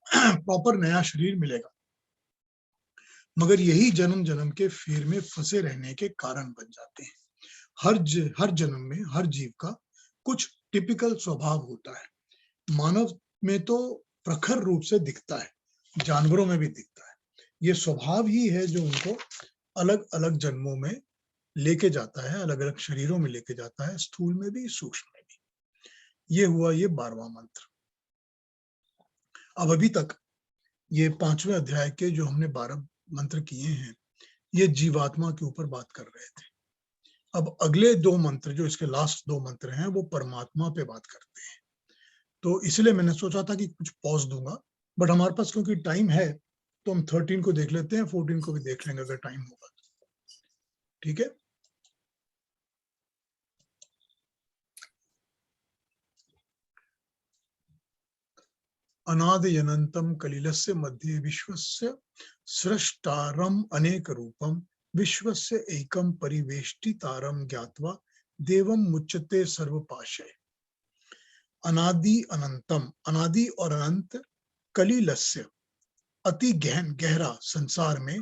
प्रॉपर नया शरीर मिलेगा। मगर यही जन्म जन्म के फेर में फंसे रहने के कारण बन जाते हैं। हर जन्म में हर जीव का कुछ टिपिकल स्वभाव होता है, मानव में तो प्रखर रूप से दिखता है, जानवरों में भी दिखता है। ये स्वभाव ही है जो उनको अलग अलग जन्मों में लेके जाता है, अलग अलग शरीरों में लेके जाता है, स्थूल में भी सूक्ष्म में भी। ये हुआ ये 12वां मंत्र। अब अभी तक ये 5वें अध्याय के जो हमने 12 मंत्र किए हैं, ये जीवात्मा के ऊपर बात कर रहे थे। अब अगले 2 मंत्र जो इसके लास्ट 2 मंत्र हैं, वो परमात्मा पे बात करते हैं। तो इसलिए मैंने सोचा था कि कुछ पॉज दूंगा, बट हमारे पास क्योंकि टाइम है तो हम 13 को देख लेते हैं, 14 को भी देख लेंगे अगर टाइम होगा तो। ठीक है, अनादियनंतम कलिलस्य मध्ये विश्वस्य सृष्टारम अनेक रूपम विश्वस्य एकम परिवेष्टितारम ज्ञात्वा देवम मुच्यते सर्वपाशय। अनादि अनंतम, अनादि और अनंत, कलिलस्य अति गहन गहरा संसार में,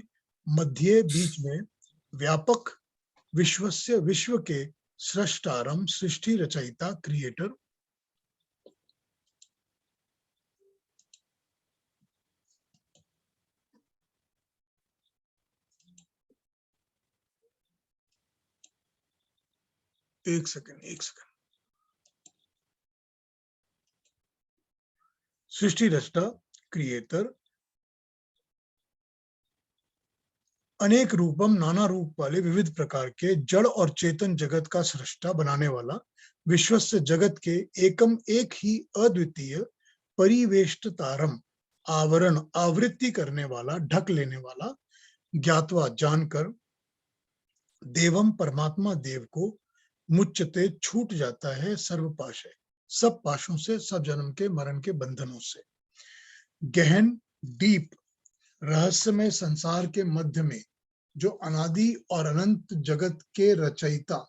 मध्य बीच में, व्यापक, विश्वस्य विश्व के, सृष्टारम सृष्टि रचयिता क्रिएटर, एक सेकंड, सृष्टि रचता क्रिएटर, अनेक रूपम नाना रूप वाले विविध प्रकार के जड़ और चेतन जगत का सृष्टा बनाने वाला, विश्वस्य जगत के एकम एक ही अद्वितीय, परिवेष्टतारम आवरण आवृत्ति करने वाला, ढक लेने वाला, ज्ञातवा जानकर, देवम परमात्मा देव को, मुच्यते छूट जाता है, सर्वपाशय सब पाशों से, सब जन्म के मरण के बंधनों से। गहन डीप रहस्यमय संसार के मध्य में जो अनादि और अनंत जगत के रचयिता,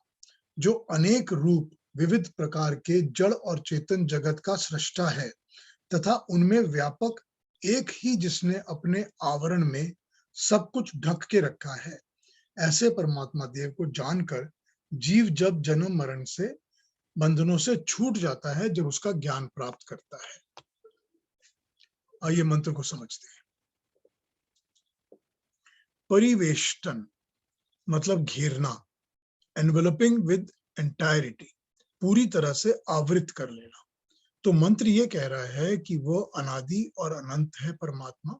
जो अनेक रूप विविध प्रकार के जड़ और चेतन जगत का सृष्टा है, तथा उनमें व्यापक एक ही जिसने अपने आवरण में सब कुछ ढक के रखा है, ऐसे परमात्मा देव को जानकर जीव जब जन्म मरण से बंधनों से छूट जाता है, जब उसका ज्ञान प्राप्त करता है। आइए मंत्र को समझते हैं। परिवेष्टन मतलब घेरना, एनवेलपिंग विद एंटायरिटी, पूरी तरह से आवृत कर लेना। तो मंत्र ये कह रहा है कि वो अनादि और अनंत है परमात्मा,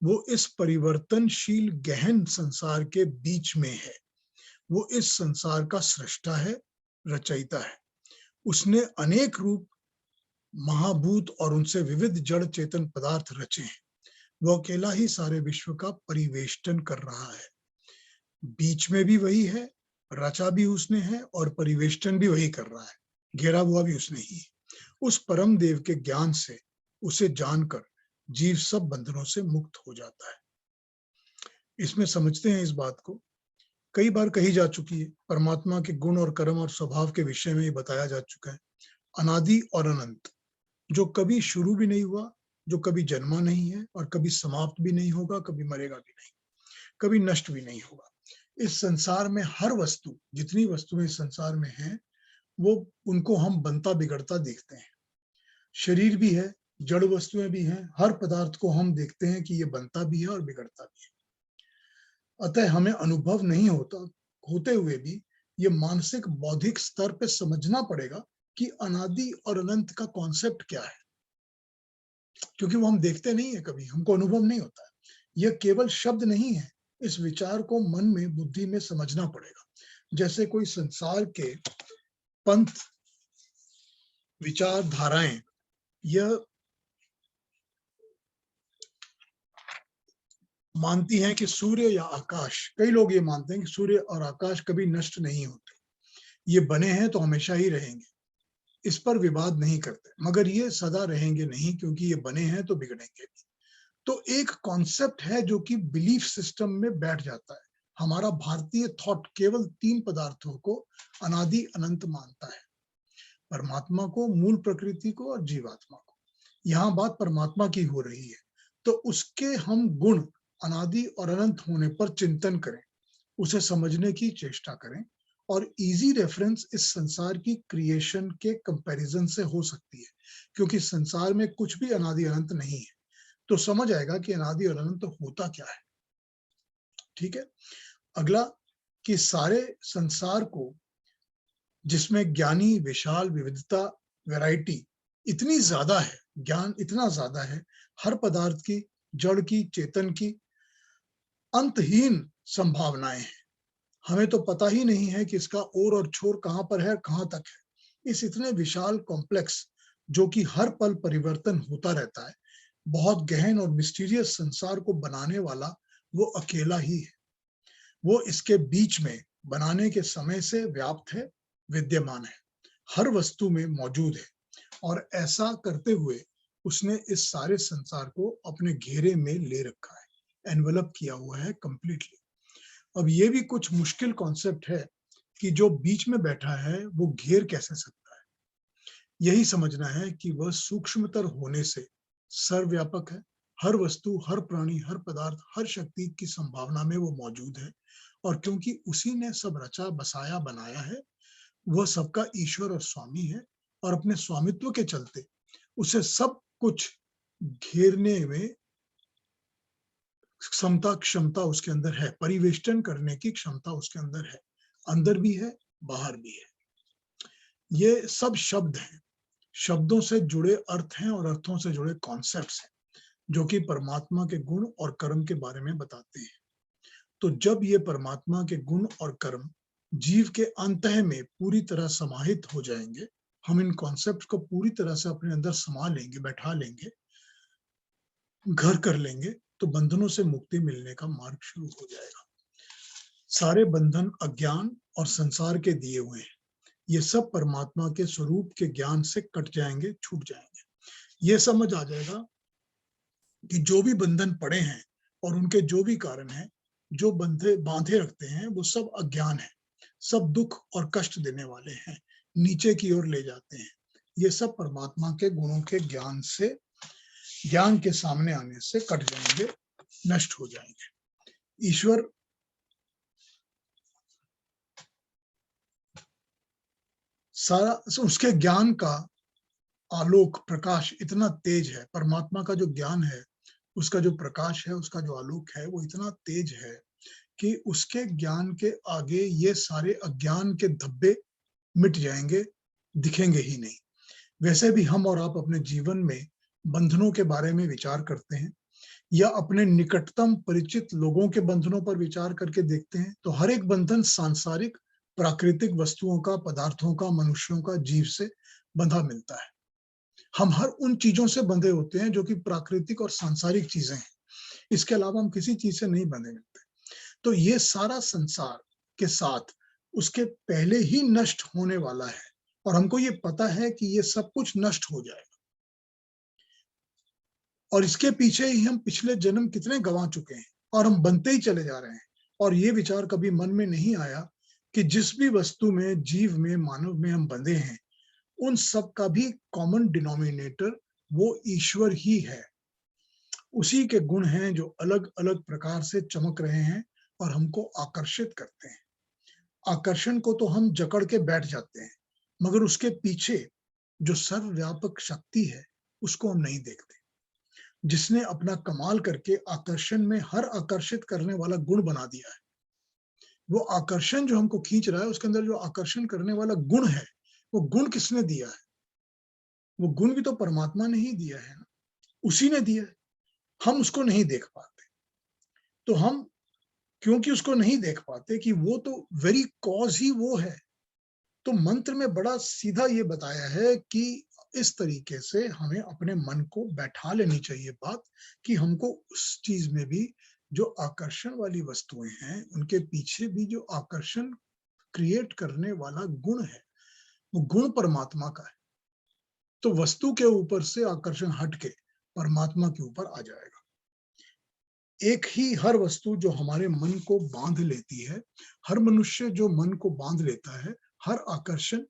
वो इस परिवर्तनशील गहन संसार के बीच में है, वो इस संसार का सृष्टा है, रचयिता है। उसने अनेक रूप महाभूत और उनसे विविध जड़ चेतन पदार्थ रचे हैं। वो अकेला ही सारे विश्व का परिवेष्टन कर रहा है, बीच में भी वही है, रचा भी उसने है और परिवेष्टन भी वही कर रहा है, घेरा हुआ भी उसने ही है। उस परम देव के ज्ञान से उसे जानकर जीव सब बंधनों से मुक्त हो जाता है। इसमें समझते हैं इस बात को, कई बार कही जा चुकी है, परमात्मा के गुण और कर्म और स्वभाव के विषय में ये बताया जा चुका है। अनादि और अनंत, जो कभी शुरू भी नहीं हुआ, जो कभी जन्मा नहीं है और कभी समाप्त भी नहीं होगा, कभी मरेगा भी नहीं, कभी नष्ट भी नहीं होगा। इस संसार में हर वस्तु, जितनी वस्तुएं इस संसार में हैं, वो उनको हम बनता बिगड़ता देखते हैं। शरीर भी है, जड़ वस्तुएं भी हैं, हर पदार्थ को हम देखते हैं कि ये बनता भी है और बिगड़ता भी है। अतः हमें अनुभव नहीं होते हुए भी ये मानसिक बौद्धिक स्तर पे समझना पड़ेगा कि अनादि और अनंत का कॉन्सेप्ट क्या है, क्योंकि वो हम देखते नहीं है, कभी हमको अनुभव नहीं होता है। यह केवल शब्द नहीं है, इस विचार को मन में बुद्धि में समझना पड़ेगा। जैसे कोई संसार के पंथ विचारधाराएं, यह मानती हैं कि सूर्य या आकाश, कई लोग ये मानते हैं कि सूर्य और आकाश कभी नष्ट नहीं होते, ये बने हैं तो हमेशा ही रहेंगे, इस पर विवाद नहीं करते, मगर ये सदा रहेंगे नहीं, क्योंकि ये बने हैं तो बिगड़ेंगे भी। तो एक कॉन्सेप्ट है जो कि बिलीफ सिस्टम में बैठ जाता है। हमारा भारतीय थॉट केवल 3 पदार्थों को अनादि अनंत मानता है, परमात्मा को, मूल प्रकृति को और जीवात्मा को। यहाँ बात परमात्मा की हो रही है, तो उसके हम गुण अनादि और अनंत होने पर चिंतन करें, उसे समझने की चेष्टा करें और इजी रेफरेंस इस संसार की क्रिएशन के कंपैरिजन से हो सकती है, क्योंकि संसार में कुछ भी अनादि अनंत नहीं है, तो समझ आएगा कि अनादि और अनंत होता क्या है। ठीक है। अगला कि सारे संसार को, जिसमें ज्ञानी विशाल विविधता वैरायटी इतनी ज्यादा है, ज्ञान इतना ज्यादा है, हर पदार्थ की, जड़ की, चेतन की अंतहीन संभावनाएं हैं। हमें तो पता ही नहीं है कि इसका और छोर कहां पर है, कहां तक है। इस इतने विशाल कॉम्प्लेक्स, जो कि हर पल परिवर्तन होता रहता है, बहुत गहन और मिस्टीरियस संसार को बनाने वाला वो अकेला ही है। वो इसके बीच में बनाने के समय से व्याप्त है, विद्यमान है, हर वस्तु में मौजूद है, और ऐसा करते हुए उसने इस सारे संसार को अपने घेरे में ले रखा है, एनवेलप किया हुआ है कंप्लीटली। अब ये भी कुछ मुश्किल कॉन्सेप्ट है कि जो बीच में बैठा है वो घेर कैसे सकता है। यही समझना है कि वह सूक्ष्मतर होने से सर्वव्यापक है, हर वस्तु, हर प्राणी, हर पदार्थ, हर शक्ति की संभावना में वो मौजूद है, और क्योंकि उसी ने सब रचा बसाया बनाया है, वह सबका ईश्वर और स्वामी है, और अपने स्वामित्व के चलते उसे सब कुछ घेरने में क्षमता उसके अंदर है, परिवेष्टन करने की क्षमता उसके अंदर है, अंदर भी है, बाहर भी है। ये सब शब्द हैं, शब्दों से जुड़े अर्थ हैं और अर्थों से जुड़े कॉन्सेप्ट्स हैं, जो कि परमात्मा के गुण और कर्म के बारे में बताते हैं। तो जब ये परमात्मा के गुण और कर्म जीव के अंतः में पूरी तरह समाहित हो जाएंगे, हम इन कॉन्सेप्ट को पूरी तरह से अपने अंदर समा लेंगे, बैठा लेंगे, घर कर लेंगे, तो बंधनों से मुक्ति मिलने का मार्ग शुरू हो जाएगा। सारे बंधन अज्ञान और संसार के दिए हुए हैं, ये सब परमात्मा के स्वरूप के ज्ञान से कट जाएंगे, छूट जाएंगे। ये समझ आ जाएगा कि जो भी बंधन पड़े हैं और उनके जो भी कारण हैं, जो बांधे रखते हैं, वो सब अज्ञान है, सब दुख और कष्ट देने वाले हैं, नीचे की ओर ले जाते हैं। ये सब परमात्मा के गुणों के ज्ञान के सामने आने से कट जाएंगे, नष्ट हो जाएंगे। ईश्वर सारा उसके ज्ञान का आलोक प्रकाश इतना तेज है, परमात्मा का जो ज्ञान है, उसका जो प्रकाश है, उसका जो आलोक है, वो इतना तेज है कि उसके ज्ञान के आगे ये सारे अज्ञान के धब्बे मिट जाएंगे, दिखेंगे ही नहीं। वैसे भी हम और आप अपने जीवन में बंधनों के बारे में विचार करते हैं, या अपने निकटतम परिचित लोगों के बंधनों पर विचार करके देखते हैं, तो हर एक बंधन सांसारिक प्राकृतिक वस्तुओं का, पदार्थों का, मनुष्यों का, जीव से बंधा मिलता है। हम हर उन चीजों से बंधे होते हैं जो कि प्राकृतिक और सांसारिक चीजें हैं, इसके अलावा हम किसी चीज से नहीं बंधे मिलते। तो ये सारा संसार के साथ उसके पहले ही नष्ट होने वाला है, और हमको ये पता है कि ये सब कुछ नष्ट हो जाएगा, और इसके पीछे ही हम पिछले जन्म कितने गंवा चुके हैं, और हम बनते ही चले जा रहे हैं। और ये विचार कभी मन में नहीं आया कि जिस भी वस्तु में, जीव में, मानव में हम बंधे हैं, उन सब का भी कॉमन डिनोमिनेटर वो ईश्वर ही है। उसी के गुण हैं जो अलग अलग प्रकार से चमक रहे हैं और हमको आकर्षित करते हैं। आकर्षण को तो हम जकड़ के बैठ जाते हैं, मगर उसके पीछे जो सर्वव्यापक शक्ति है, उसको हम नहीं देखते, जिसने अपना कमाल करके आकर्षण में हर आकर्षित करने वाला गुण बना दिया है। वो आकर्षण जो हमको खींच रहा है, उसके अंदर जो आकर्षण करने वाला गुण है, वो गुण किसने दिया है? वो गुण भी तो परमात्मा ने ही दिया है ना, उसी ने दिया है। हम उसको नहीं देख पाते, तो हम क्योंकि उसको नहीं देख पाते कि वो तो वेरी कॉज ही वो है, तो मंत्र में बड़ा सीधा ये बताया है कि इस तरीके से हमें अपने मन को बैठा लेनी चाहिए बात, कि हमको उस चीज में भी जो आकर्षण वाली वस्तुएं हैं, उनके पीछे भी जो आकर्षण क्रिएट करने वाला गुण है, वो गुण परमात्मा का है। तो वस्तु के ऊपर से आकर्षण हट के परमात्मा के ऊपर आ जाएगा। एक ही हर वस्तु जो हमारे मन को बांध लेती है, हर मनुष्य जो मन को बांध लेता है, हर आकर्षण,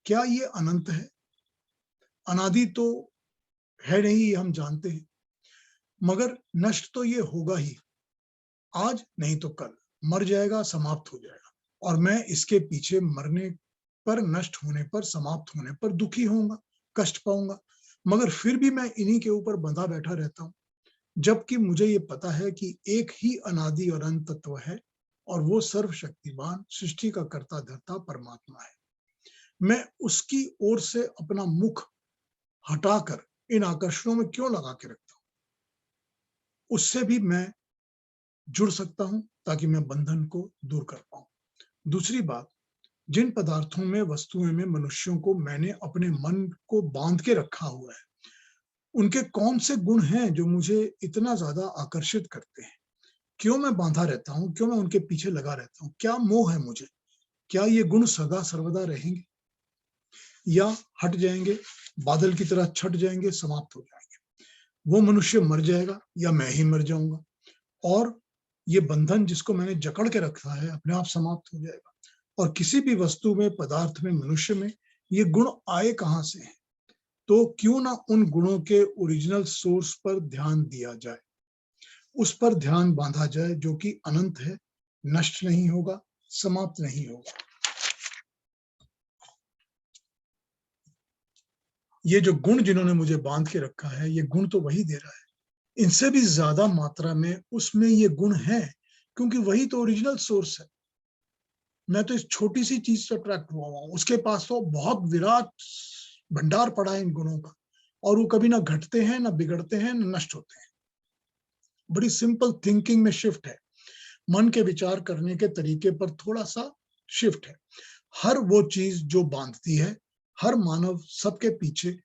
क्या ये अनंत है? अनादि तो है नहीं, ये हम जानते हैं, मगर नष्ट तो ये होगा ही, आज नहीं तो कल मर जाएगा, समाप्त हो जाएगा। और मैं इसके पीछे मरने पर, नष्ट होने पर, समाप्त होने पर दुखी होऊंगा, कष्ट पाऊंगा, मगर फिर भी मैं इन्हीं के ऊपर बंधा बैठा रहता हूं, जबकि मुझे ये पता है कि एक ही अनादि और अनंत तत्व है और वो सर्वशक्तिमान सृष्टि का कर्ता धर्ता परमात्मा है। मैं उसकी ओर से अपना मुख हटाकर इन आकर्षणों में क्यों लगा के रखता हूं? उससे भी मैं जुड़ सकता हूं ताकि मैं बंधन को दूर कर पाऊं। दूसरी बात, जिन पदार्थों में, वस्तुओं में, मनुष्यों को मैंने अपने मन को बांध के रखा हुआ है, उनके कौन से गुण हैं जो मुझे इतना ज्यादा आकर्षित करते हैं? क्यों मैं बांधा रहता हूं? क्यों मैं उनके पीछे लगा रहता हूं? क्या मोह है मुझे? क्या ये गुण सदा सर्वदा रहेंगे या हट जाएंगे, बादल की तरह छट जाएंगे, समाप्त हो जाएंगे? वो मनुष्य मर जाएगा या मैं ही मर जाऊंगा, और ये बंधन जिसको मैंने जकड़ के रखा है अपने आप समाप्त हो जाएगा। और किसी भी वस्तु में, पदार्थ में, मनुष्य में ये गुण आए कहां से हैं? तो क्यों ना उन गुणों के ओरिजिनल सोर्स पर ध्यान दिया जाए, उस पर ध्यान बांधा जाए जो कि अनंत है, नष्ट नहीं होगा, समाप्त नहीं होगा। ये जो गुण जिन्होंने मुझे बांध के रखा है, ये गुण तो वही दे रहा है, इनसे भी ज्यादा मात्रा में उसमें ये गुण है, क्योंकि वही तो ओरिजिनल सोर्स है। मैं तो इस छोटी सी चीज से अट्रैक्ट हुआ हूं, उसके पास तो बहुत विराट भंडार पड़ा है इन गुणों का, और वो कभी ना घटते हैं, ना बिगड़ते हैं, ना नष्ट होते हैं। बड़ी सिंपल थिंकिंग में शिफ्ट है, मन के विचार करने के तरीके पर थोड़ा सा शिफ्ट है। हर वो चीज जो बांधती है, हर मानव, सबके पीछे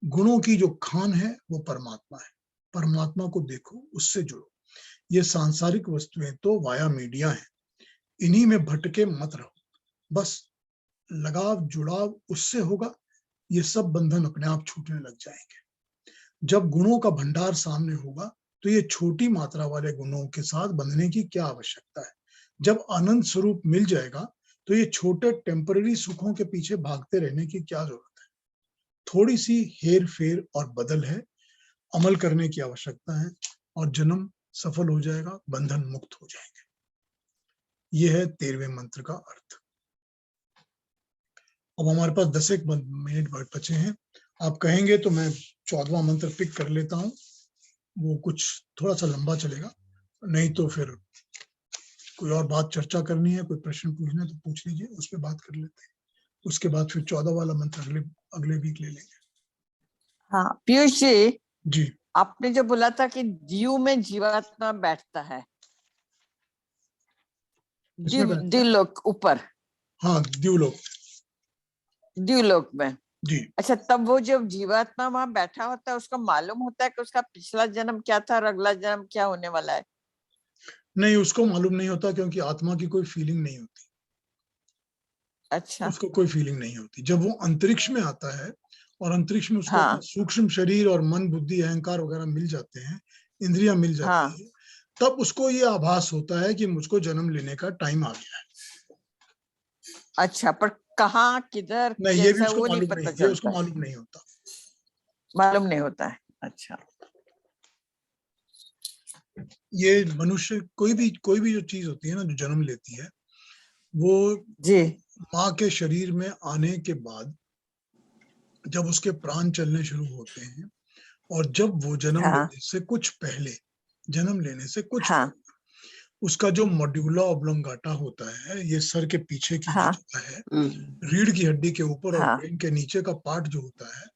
गुणों की जो खान है वो परमात्मा है। परमात्मा को देखो, उससे जुड़ो। ये सांसारिक वस्तुएं तो वाया मीडिया है, इन्हीं में भटके मत रहो। बस लगाव जुड़ाव उससे होगा, ये सब बंधन अपने आप छूटने लग जाएंगे। जब गुणों का भंडार सामने होगा तो ये छोटी मात्रा वाले गुणों के साथ बंधने की क्या आवश्यकता है? जब अनंत स्वरूप मिल जाएगा तो ये छोटे टेम्पररी सुखों के पीछे भागते रहने की क्या जरूरत है? थोड़ी सी हेर फेर और बदल है, अमल करने की आवश्यकता है, और जन्म सफल हो जाएगा, बंधन मुक्त हो जाएंगे। यह है 13वें मंत्र का अर्थ। अब हमारे पास 10 मिनट बचे हैं। आप कहेंगे तो मैं 14वां मंत्र पिक कर लेता हूं, वो कुछ थोड़ा सा लंबा चलेगा, नहीं तो फिर कोई और बात चर्चा करनी है, कोई प्रश्न पूछना है तो पूछ लीजिए, उस पर बात कर लेते हैं। उसके बाद फिर 14 वाला मंत्र अगले वीक ले लेंगे। हाँ पीयूष जी, जी, आपने जो बोला था कि दीव में जीवात्मा बैठता है, इसमें बैठता है? दिवलोक ऊपर, हाँ, द्यूलोक, द्यूलोक में। जी। अच्छा, तब वो जब जीवात्मा वहां बैठा होता है, उसको मालूम होता है कि उसका पिछला जन्म क्या था और अगला जन्म क्या होने वाला है? नहीं, उसको मालूम नहीं होता, क्योंकि आत्मा की कोई फीलिंग नहीं होती। अच्छा। उसको कोई फीलिंग नहीं होती। जब वो अंतरिक्ष में आता है और अंतरिक्ष में उसको हाँ सूक्ष्म शरीर और मन, बुद्धि, अहंकार वगैरह मिल जाते हैं, इंद्रियां मिल जाती हाँ। है, तब उसको ये आभास होता है कि मुझको जन्म लेने का टाइम आ गया है। अच्छा, पर कहाँ, किधर, नहीं, ये भी कैसा, उसको वो नहीं मालूम नहीं, पता ये उसको चलता है, मालूम नहीं होता। मालूम नहीं होता है। अच्छा, ये मनुष्य, कोई भी जो चीज होती है ना, जो जन्म लेती है, वो जी माँ के शरीर में आने के बाद जब उसके प्राण चलने शुरू होते हैं, और जब वो जन्म हाँ लेने से कुछ पहले, जन्म लेने से कुछ हाँ पहले, उसका जो मॉड्यूला ऑब्लोंगाटा होता है, ये सर के पीछे की जो हाँ जगह है, रीढ़ की हड्डी के ऊपर और हाँ ब्रेन के नीचे का पार्ट जो होता है,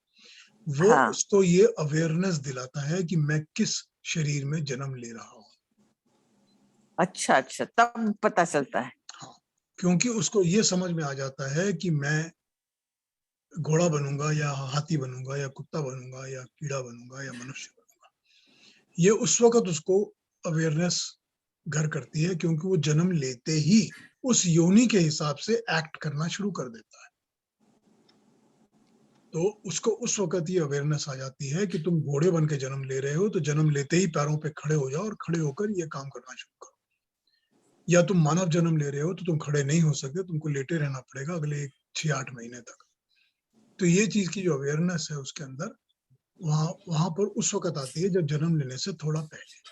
वो हाँ। उसको ये अवेयरनेस दिलाता है कि मैं किस शरीर में जन्म ले रहा हूँ। अच्छा अच्छा, तब पता चलता है। हाँ, क्योंकि उसको ये समझ में आ जाता है कि मैं घोड़ा बनूंगा या हाथी बनूंगा या कुत्ता बनूंगा या कीड़ा बनूंगा या मनुष्य बनूंगा। ये उस वक्त उसको अवेयरनेस घर करती है, क्योंकि वो जन्म लेते ही उस योनि के हिसाब से एक्ट करना शुरू कर देता है। तो उसको उस वक्त ये अवेयरनेस आ जाती है कि तुम घोड़े बन के जन्म ले रहे हो, तो जन्म लेते ही पैरों पे खड़े हो जाओ और खड़े होकर ये काम करना शुरू करो। या तुम मानव जन्म ले रहे हो तो तुम खड़े नहीं हो सकते, तुमको लेटे रहना पड़ेगा अगले 6-8 महीने तक। तो ये चीज की जो अवेयरनेस है उसके अंदर, वहां पर उस वक्त आती है जब जन्म लेने से थोड़ा पहले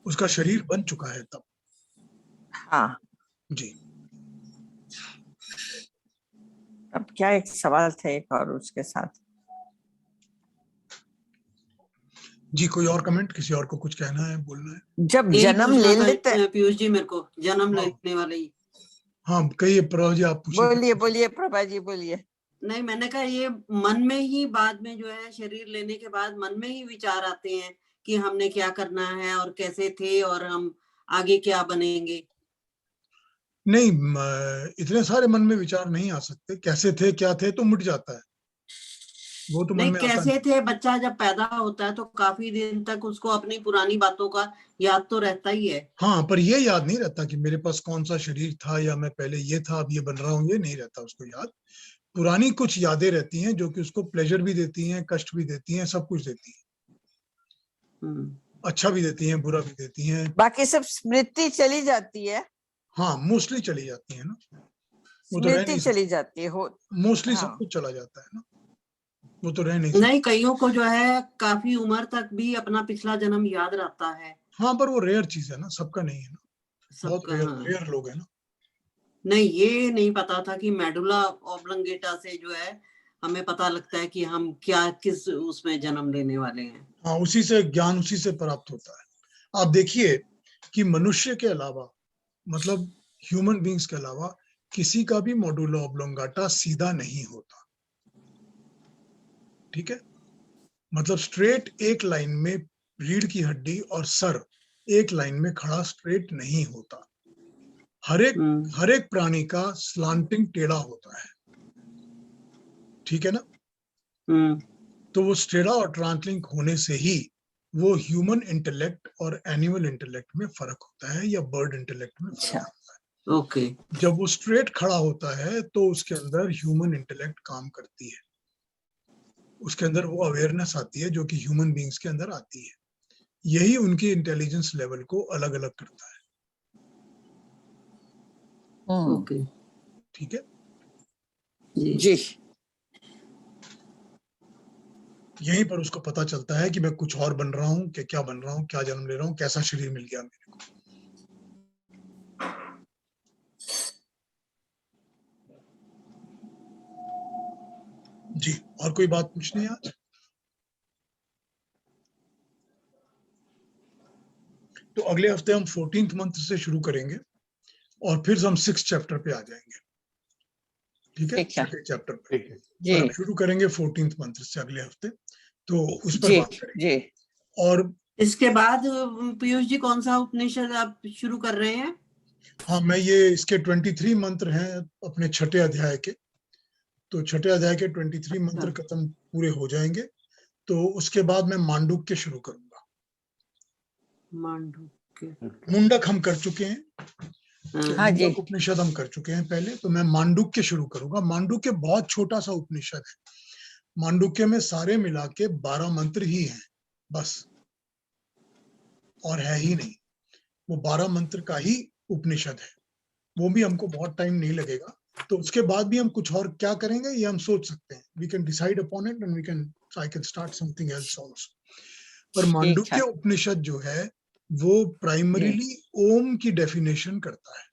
उसका शरीर बन चुका है तब। हाँ जी। अब क्या एक सवाल था एक और उसके साथ। जी कोई और कमेंट, किसी और को कुछ कहना है, बोलना है? जब यही जन्म पूछना ले था, लेते हैं। पीयूष जी, मेरे को जन्म हाँ। लेने वाले ही। हाँ कहिए प्रभा जी, आप पूछिए। बोलिए बोलिए प्रभा जी बोलिए। नहीं, मैंने कहा ये मन में ही बाद में जो है, शरीर लेने के बाद मन में ही विचार आते हैं कि हमने क्या करना है और कैसे थे और हम आगे क्या बनेंगे। नहीं इतने सारे मन में विचार नहीं आ सकते, कैसे थे क्या थे तो मिट जाता है, वो तो मन नहीं, में आता कैसे नहीं। थे, बच्चा जब पैदा होता है तो काफी दिन तक उसको अपनी पुरानी बातों का याद तो रहता ही है। हाँ पर ये याद नहीं रहता कि मेरे पास कौन सा शरीर था या मैं पहले ये था अब ये बन रहा हूँ, ये नहीं रहता उसको याद। पुरानी कुछ यादें रहती हैं जो कि उसको प्लेजर भी देती हैं, कष्ट भी देती हैं, सब कुछ देती हैं, अच्छा भी देती हैं, बुरा भी देती हैं। बाकी सब स्मृति चली जाती है। हाँ मोस्टली चली जाती है ना, वो तो रह स्मृति नहीं चली सकती, जाती है हो। मोस्टली हाँ। सब कुछ चला जाता है ना, वो तो रह नहीं सकती। नहीं, कईयों को जो है काफी उम्र तक भी अपना पिछला जन्म याद रहता है। हाँ पर वो रेयर चीज है ना, सबका नहीं है ना, बहुत सबका, रेयर हाँ। रेयर लोग है ना। नहीं, ये नहीं पता था कि मेडुला ऑब्लंगेटा से जो है हमें पता लगता है कि हम क्या किस उसमें जन्म लेने वाले हैं। हाँ उसी से ज्ञान उसी से प्राप्त होता है। आप देखिए कि मनुष्य के अलावा, मतलब ह्यूमन बींग्स के अलावा किसी का भी मॉड्यूला ऑब्लोंगाटा सीधा नहीं होता, ठीक है। मतलब स्ट्रेट एक लाइन में रीढ़ की हड्डी और सर एक लाइन में खड़ा स्ट्रेट नहीं होता, हर एक प्राणी का स्लांटिंग टेढ़ा होता है, ठीक है ना। तो वो टेढ़ा और ट्रांसलिंक होने से ही वो ह्यूमन इंटेलेक्ट और एनिमल इंटेलेक्ट में फर्क होता है या बर्ड इंटेलेक्ट में फर्क होता है। ओके। जब वो स्ट्रेट खड़ा होता है तो उसके अंदर ह्यूमन इंटेलेक्ट काम करती है, उसके अंदर वो अवेयरनेस आती है जो कि ह्यूमन बींग्स के अंदर आती है, यही उनकी इंटेलिजेंस लेवल को अलग अलग करता है। ओके, ठीक है जी। यहीं पर उसको पता चलता है कि मैं कुछ और बन रहा हूँ, कि क्या बन रहा हूँ, क्या जन्म ले रहा हूँ, कैसा शरीर मिल गया मेरे को। जी और कोई बात पूछनी है आज? तो अगले हफ्ते हम 14th मंत्र से शुरू करेंगे और फिर हम 6th चैप्टर पे आ जाएंगे, ठीक है, छठे चैप्टर पे। और हम शुरू करेंगे 14th मंत्र से अगले हफ्ते, तो उस पर बात करेंगे। और इसके बाद पीयूष जी कौन सा उपनिषद आप शुरू कर रहे हैं? हाँ मैं ये इसके 23 मंत्र हैं अपने छठे अध्याय के, तो छठे अध्याय के 23 मंत्र खत्म पूरे हो जाएंगे तो उसके बाद मैं मांडुक्य शुरू करूंगा। मुंडक हम कर चुके हैं, हाँ जी। मुंडक उपनिषद हम कर चुके हैं पहले, तो मैं मांडुक्य शुरू करूंगा। मांडुक्य बहुत छोटा सा उपनिषद है, मांडुक्य में सारे मिला के 12 मंत्र ही हैं बस, और है ही नहीं, वो 12 मंत्र का ही उपनिषद है, वो भी हमको बहुत टाइम नहीं लगेगा। तो उसके बाद भी हम कुछ और क्या करेंगे ये हम सोच सकते हैं, we can decide upon it and we can I can start something else also. पर मांडुक्य उपनिषद जो है वो प्राइमरीली ओम की डेफिनेशन करता है,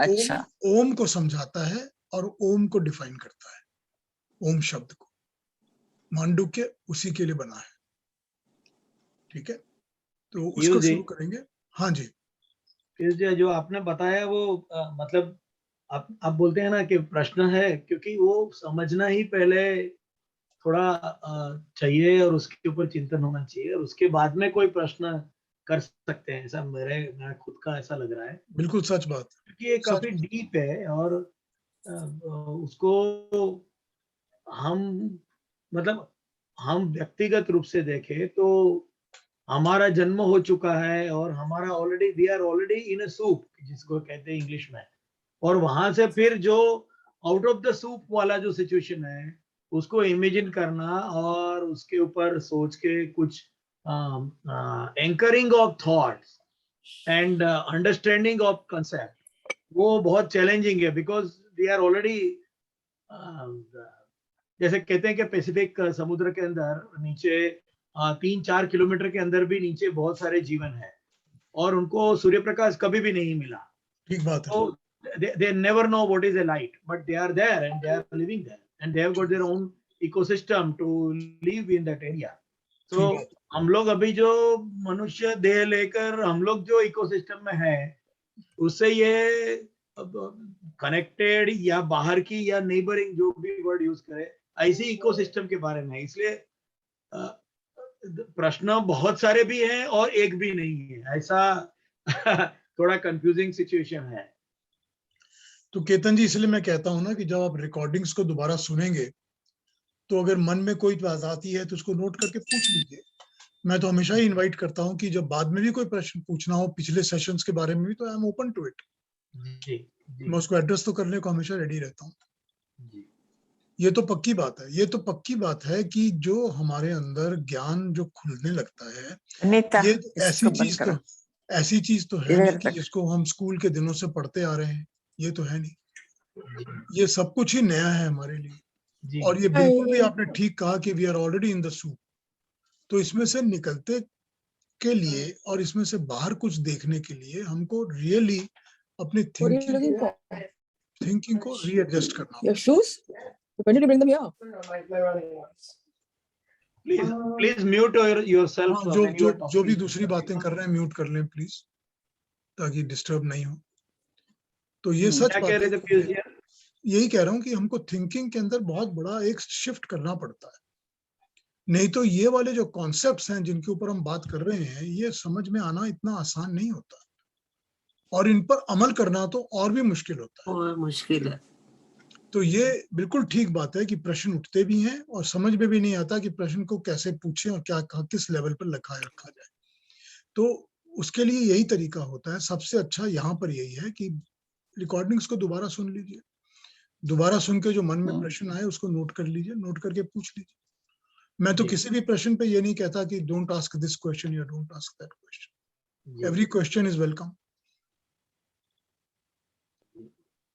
अच्छा। ओम को समझाता है और ओम को डिफाइन करता है, ओम शब्द को। मांडुक्य उसी के लिए बना है, ठीक है, तो उसको शुरू करेंगे। हाँ जी जो आपने बताया वो मतलब आप बोलते हैं ना कि प्रश्न है, क्योंकि वो समझना ही पहले थोड़ा चाहिए और उसके ऊपर चिंतन होना चाहिए और उसके बाद में कोई प्रश्न कर सकते हैं, ऐसा मेरा खुद का ऐसा लग रहा है। बिल्कुल सच बात, क्योंकि ये काफी डीप है और उसको हम मतलब हम व्यक्तिगत रूप से देखें तो हमारा जन्म हो चुका है और हमारा already we are already in a soup जिसको कहते हैं इंग्लिश में, और वहां से फिर जो आउट ऑफ द सूप वाला जो सिचुएशन है उसको इमेजिन करना और उसके ऊपर सोच के कुछ anchoring of thoughts and understanding of concept, वो बहुत चैलेंजिंग है बिकॉज वी आर ऑलरेडी जैसे कहते हैं कि पैसिफिक समुद्र के अंदर नीचे 3-4 किलोमीटर के अंदर भी नीचे बहुत सारे जीवन है और उनको सूर्य प्रकाश कभी भी नहीं मिला। ठीक बात है। तो they never know what is a light, but they are there and they are living there and they have got their own ecosystem to live in that area. So ठीक है। हम लोग अभी जो मनुष्य देह लेकर हम लोग जो इकोसिस्टम में है उससे ये कनेक्टेड या बाहर की या नेबरिंग जो भी वर्ड यूज करे ऐसी इकोसिस्टम के बारे में, इसलिए प्रश्न बहुत सारे भी हैं और एक भी नहीं है, ऐसा थोड़ा कंफ्यूजिंग सिचुएशन है। तो केतन जी इसलिए मैं कहता हूं ना कि जब आप रिकॉर्डिंग्स को दोबारा सुनेंगे तो अगर मन में कोई बात आती है तो उसको नोट करके पूछ लीजिए। मैं तो हमेशा ही इनवाइट करता हूं कि जब बाद में भी कोई प्रश्न पूछना हो पिछले सेशंस के बारे में भी, तो I am open to it. मैं उसको एड्रेस तो करने को हमेशा रेडी रहता हूँ। ये तो पक्की बात है, ये तो पक्की बात है कि जो हमारे अंदर ज्ञान जो खुलने लगता है, अनीता, ये इसको बंद करो। ऐसी चीज तो है इधर नहीं कि तक। जिसको हम स्कूल के दिनों से पढ़ते आ रहे हैं, ये तो है नहीं। ये सब कुछ ही नया है हमारे लिए। और ये बिल्कुल भी आपने ठीक कहा कि we are already in the soup. तो इसमें से निकलते के लिए और इसमें से बाहर कुछ देखने के लिए हमको रियली अपनी थिंकिंग को रीएडजस्ट करना होगा। Your shoes? When did you bring them here? Please mute yourself. हाँ, जो भी दूसरी बातें कर रहे हैं म्यूट कर लें प्लीज, ताकि डिस्टर्ब नहीं हो। तो ये सच क्या बात कह रहे थे है, पीयूष जी? यही कह रहा हूँ कि हमको थिंकिंग के अंदर बहुत बड़ा एक शिफ्ट करना पड़ता है। नहीं तो ये वाले जो कॉन्सेप्ट्स हैं जिनके ऊपर हम बात कर रहे हैं, ये समझ में आना इतना आसान नहीं होता और इन पर अमल करना तो और भी मुश्किल होता है। और मुश्किल है। तो ये बिल्कुल ठीक बात है कि प्रश्न उठते भी हैं और समझ में भी नहीं आता कि प्रश्न को कैसे पूछें और क्या किस लेवल पर रखा जाए। तो उसके लिए यही तरीका होता है। सबसे अच्छा यहाँ पर यही है कि रिकॉर्डिंग्स को दोबारा सुन लीजिए, दोबारा सुन के जो मन में प्रश्न आए उसको नोट कर लीजिए, नोट करके पूछ लीजिए। मैं तो किसी भी प्रश्न पे ये नहीं कहता कि डोंट आस्क दिस क्वेश्चन या don't ask that question. Every question is welcome.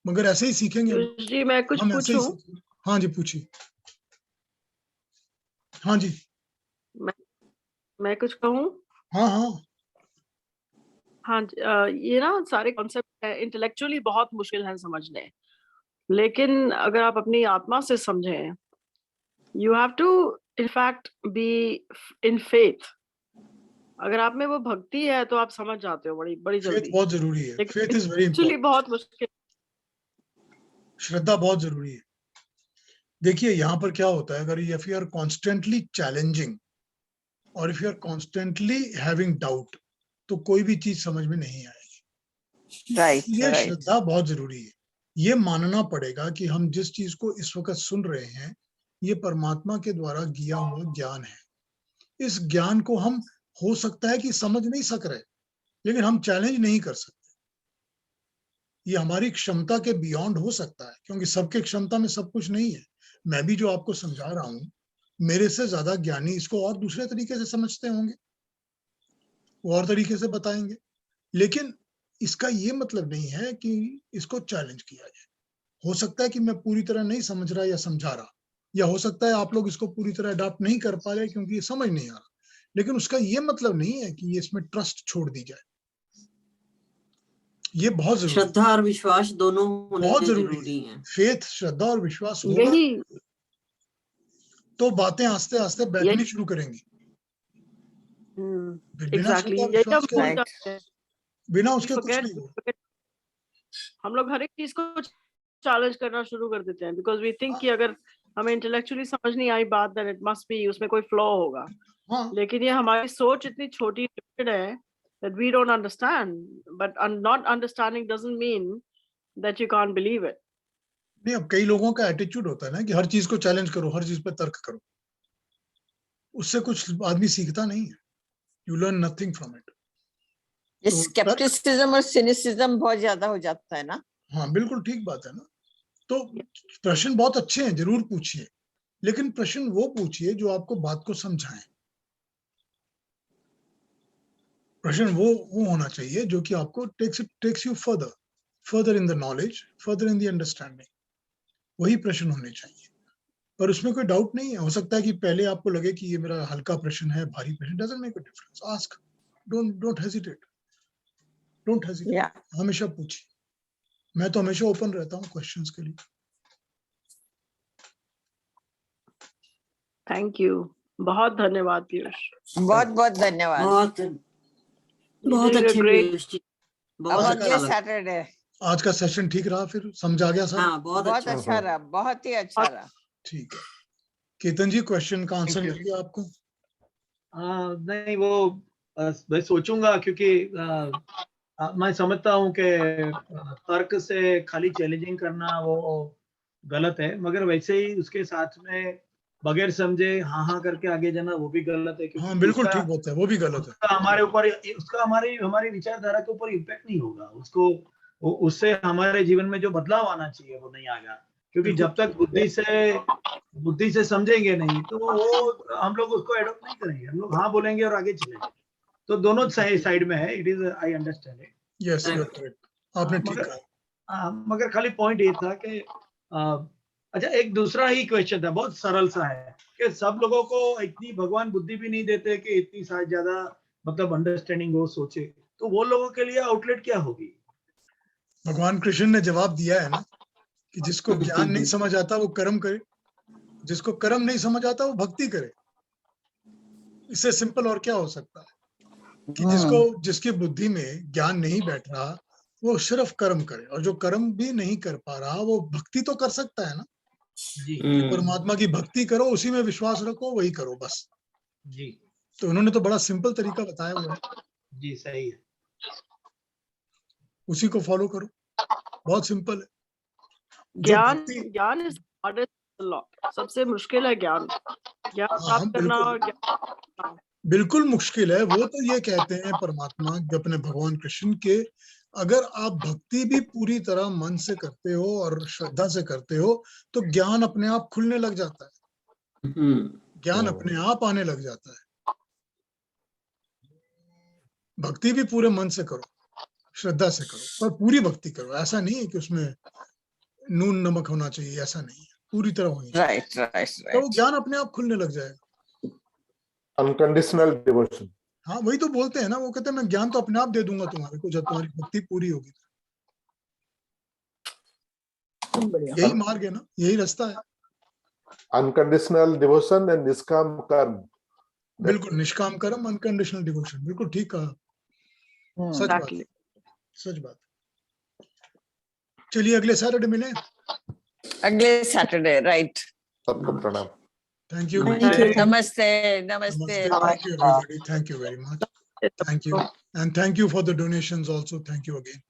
मगर ऐसे ही सीखेंगे पीयूष जी, मैं कुछ हम, ऐसे ही पूछूं? सीखेंगे। हाँ जी पूछिए। हाँ जी। मैं कुछ कहूं? हाँ हाँ। हाँ जी, ये ना सारे कॉन्सेप्ट इंटेलेक्चुअली बहुत मुश्किल है समझने, लेकिन अगर आप अपनी आत्मा से समझें, you have to in fact be in faith. अगर आप में वो भक्ति है तो आप समझ जाते हो बड़ी बड़ी फेथ जल्दी। बहुत जरूरी है। लेकिन faith is very actually important. बहुत मुश्किल। श्रद्धा बहुत जरूरी है। देखिए यहाँ पर क्या होता है, अगर if you are constantly challenging और if you are constantly having doubt, तो कोई भी चीज समझ में नहीं आएगी। राइट ये राइट। श्रद्धा बहुत जरूरी है। ये मानना पड़ेगा कि हम जिस चीज को इस वक्त सुन रहे हैं, ये परमात्मा के द्वारा दिया हुआ ज्ञान है। इस ज्ञान को हम हो सकता है कि समझ नहीं सक रहे, लेकिन हम चैलेंज नहीं कर सकते। ये हमारी क्षमता के बियॉन्ड हो सकता है, क्योंकि सबके क्षमता में सब कुछ नहीं है। मैं भी जो आपको समझा रहा हूँ, मेरे से ज्यादा ज्ञानी इसको और दूसरे तरीके से समझते होंगे, वो और तरीके से बताएंगे। लेकिन इसका ये मतलब नहीं है कि इसको चैलेंज किया जाए। हो सकता है कि मैं पूरी तरह नहीं समझ रहा या समझा रहा, या हो सकता है आप लोग इसको पूरी तरह अडॉप्ट नहीं कर पा रहे क्योंकि ये समझ नहीं आ रहा, लेकिन उसका ये मतलब नहीं है कि ये इसमें ट्रस्ट छोड़ दी जाए। ये बहुत जरूरी, श्रद्धा और विश्वास दोनों होने बहुत जरूरी है। है। फेथ, श्रद्धा और विश्वास होगा यही तो बातें आस्ते आस्ते बैठनी शुरू करेंगी। बिना एग्जैक्टली श्रद्धा यही हम विश्वास के भूल Right. जाते हैं। बिना We उसके कुछ forget- नहीं होगा। हम लोग हर एक चीज को चैलेंज करना शुरू कर देते हैं, बिकॉज वी थिंक कि अगर हमें इंटेलेक्चुअली समझ नहीं आई बात, देन इट मस्ट बी, उसमें कोई फ्लॉ होगा। हाँ, लेकिन ये हमारी सोच इतनी छोटी लिमिटेड है that we don't understand, but not understanding doesn't mean that you can't believe it. नहीं, अब कई लोगों का एटीट्यूड होता है ना कि हर चीज को चैलेंज करो, हर चीज पे तर्क करो। उससे कुछ आदमी सीखता नहीं है। You learn nothing from it. ये तो स्केप्टिसिज्म और सिनिसिज्म बहुत ज्यादा हो जाता है ना। हाँ, बिल्कुल ठीक बात है ना। तो प्रश्न बहुत अच्छे हैं, जरूर पूछिए, लेकिन प्रश्न वो पूछिए जो आपको बात को समझाएं। प्रश्न वो होना चाहिए जो कि आपको takes you further in the knowledge, further in the understanding. वही प्रश्न होने चाहिए। पर उसमें कोई डाउट नहीं है। हो सकता है कि पहले आपको लगे कि ये मेरा हल्का प्रश्न है, भारी प्रश्न, doesn't make a difference. Ask, don't hesitate, Yeah. हमेशा पूछिए। मैं तो हमेशा ओपन रहता हूँ क्वेश्चंस के लिए। थैंक यू, बहुत धन्यवाद पीयूष। बहुत बहुत धन्यवाद। बहुत You बहुत did a अच्छे great- पीयूष जी, अब बहुत अच्छा अगले लगा। सैटरडे। आज का सेशन ठीक रहा, फिर समझ आ गया सर? हाँ बहुत बहुत अच्छा। अच्छा रहा, बहुत ही अच्छा रहा। ठीक है, केतन जी क्वेश्चन का आंसर Thank you. मिल गया आपको? नहीं वो मैं सोचूंगा, क्योंकि मैं समझता हूँ कि तर्क से खाली चैलेंजिंग करना वो गलत है, मगर वैसे ही उसके साथ में बगैर समझे हाँ करके आगे जाना वो भी गलत है, क्योंकि हाँ बिल्कुल उसका- ठीक बात है, वो भी गलत है। उसका हमारे ऊपर, उसका हमारी विचारधारा के ऊपर इम्पैक्ट नहीं होगा। उसको उससे हमारे जीवन में जो बदलाव आना चाहिए वो नहीं आएगा, क्योंकि बिल्कुल। जब तक बुद्धि से समझेंगे नहीं तो वो हम लोग उसको एडॉप्ट नहीं करेंगे। हम लोग हाँ बोलेंगे और आगे चलेंगे। तो दोनों साइड में है। It is, I understand it. Yes you are correct, आपने ठीक मगर कहा। मगर खाली पॉइंट ये था कि अच्छा, एक दूसरा ही क्वेश्चन था, बहुत सरल सा है, कि सब लोगों को इतनी भगवान बुद्धि भी नहीं देते कि इतनी ज्यादा मतलब अंडरस्टैंडिंग हो, सोचे, तो वो लोगों के लिए आउटलेट क्या होगी? भगवान कृष्ण ने जवाब दिया है ना कि जिसको ज्ञान नहीं समझ आता वो कर्म करे, जिसको कर्म नहीं समझ आता वो भक्ति करे। इससे सिंपल और क्या हो सकता है कि जिसकी बुद्धि में ज्ञान नहीं बैठ रहा वो सिर्फ कर्म करे, और जो कर्म भी नहीं कर पा रहा वो भक्ति तो कर सकता है ना। जी परमात्मा की भक्ति करो, उसी में विश्वास रखो, वही करो बस। जी तो उन्होंने तो बड़ा सिंपल तरीका बताया हुआ है, जी, सही है। उसी को फॉलो करो, बहुत सिंपल है। जो ज्ञान भक्ति- ज्ञान इज हार्डेस्ट लॉ, सबसे मुश्किल है ज्ञान हाँ, प्राप्त करना। बिल्कुल। बिल्कुल मुश्किल है। वो तो ये कहते हैं परमात्मा अपने भगवान कृष्ण के, अगर आप भक्ति भी पूरी तरह मन से करते हो और श्रद्धा से करते हो तो ज्ञान अपने आप खुलने लग जाता है, ज्ञान अपने आप आने लग जाता है। भक्ति भी पूरे मन से करो, श्रद्धा से करो, पर पूरी भक्ति करो। ऐसा नहीं है कि उसमें नून नमक होना चाहिए, ऐसा नहीं है, पूरी तरह होनी चाहिए। राइट राइट तो वो राइट। ज्ञान अपने आप खुलने लग जाएगा। Unconditional devotion. हाँ वही तो बोलते हैं ना, वो कहते हैं मैं ज्ञान तो अपने आप दे दूंगा तुम्हारे को जब तुम्हारी भक्ति पूरी होगी। बढ़िया। यही मार्ग है ना, यही रास्ता है। अनकंडीशनल डिवोशन एंड निष्काम कर्म। बिल्कुल, निष्काम कर्म, अनकंडीशनल डिवोशन, बिल्कुल ठीक कहा। सच बात, Exactly. सच बात। चलिए अगले सैटरडे मिले। अगले सैटरडे, राइट। सबको प्रणाम। Thank you, Thank you. नमस्ते नमस्ते, नमस्ते। Thank you everybody, thank you very much, thank you, and thank you for the donations also, thank you again.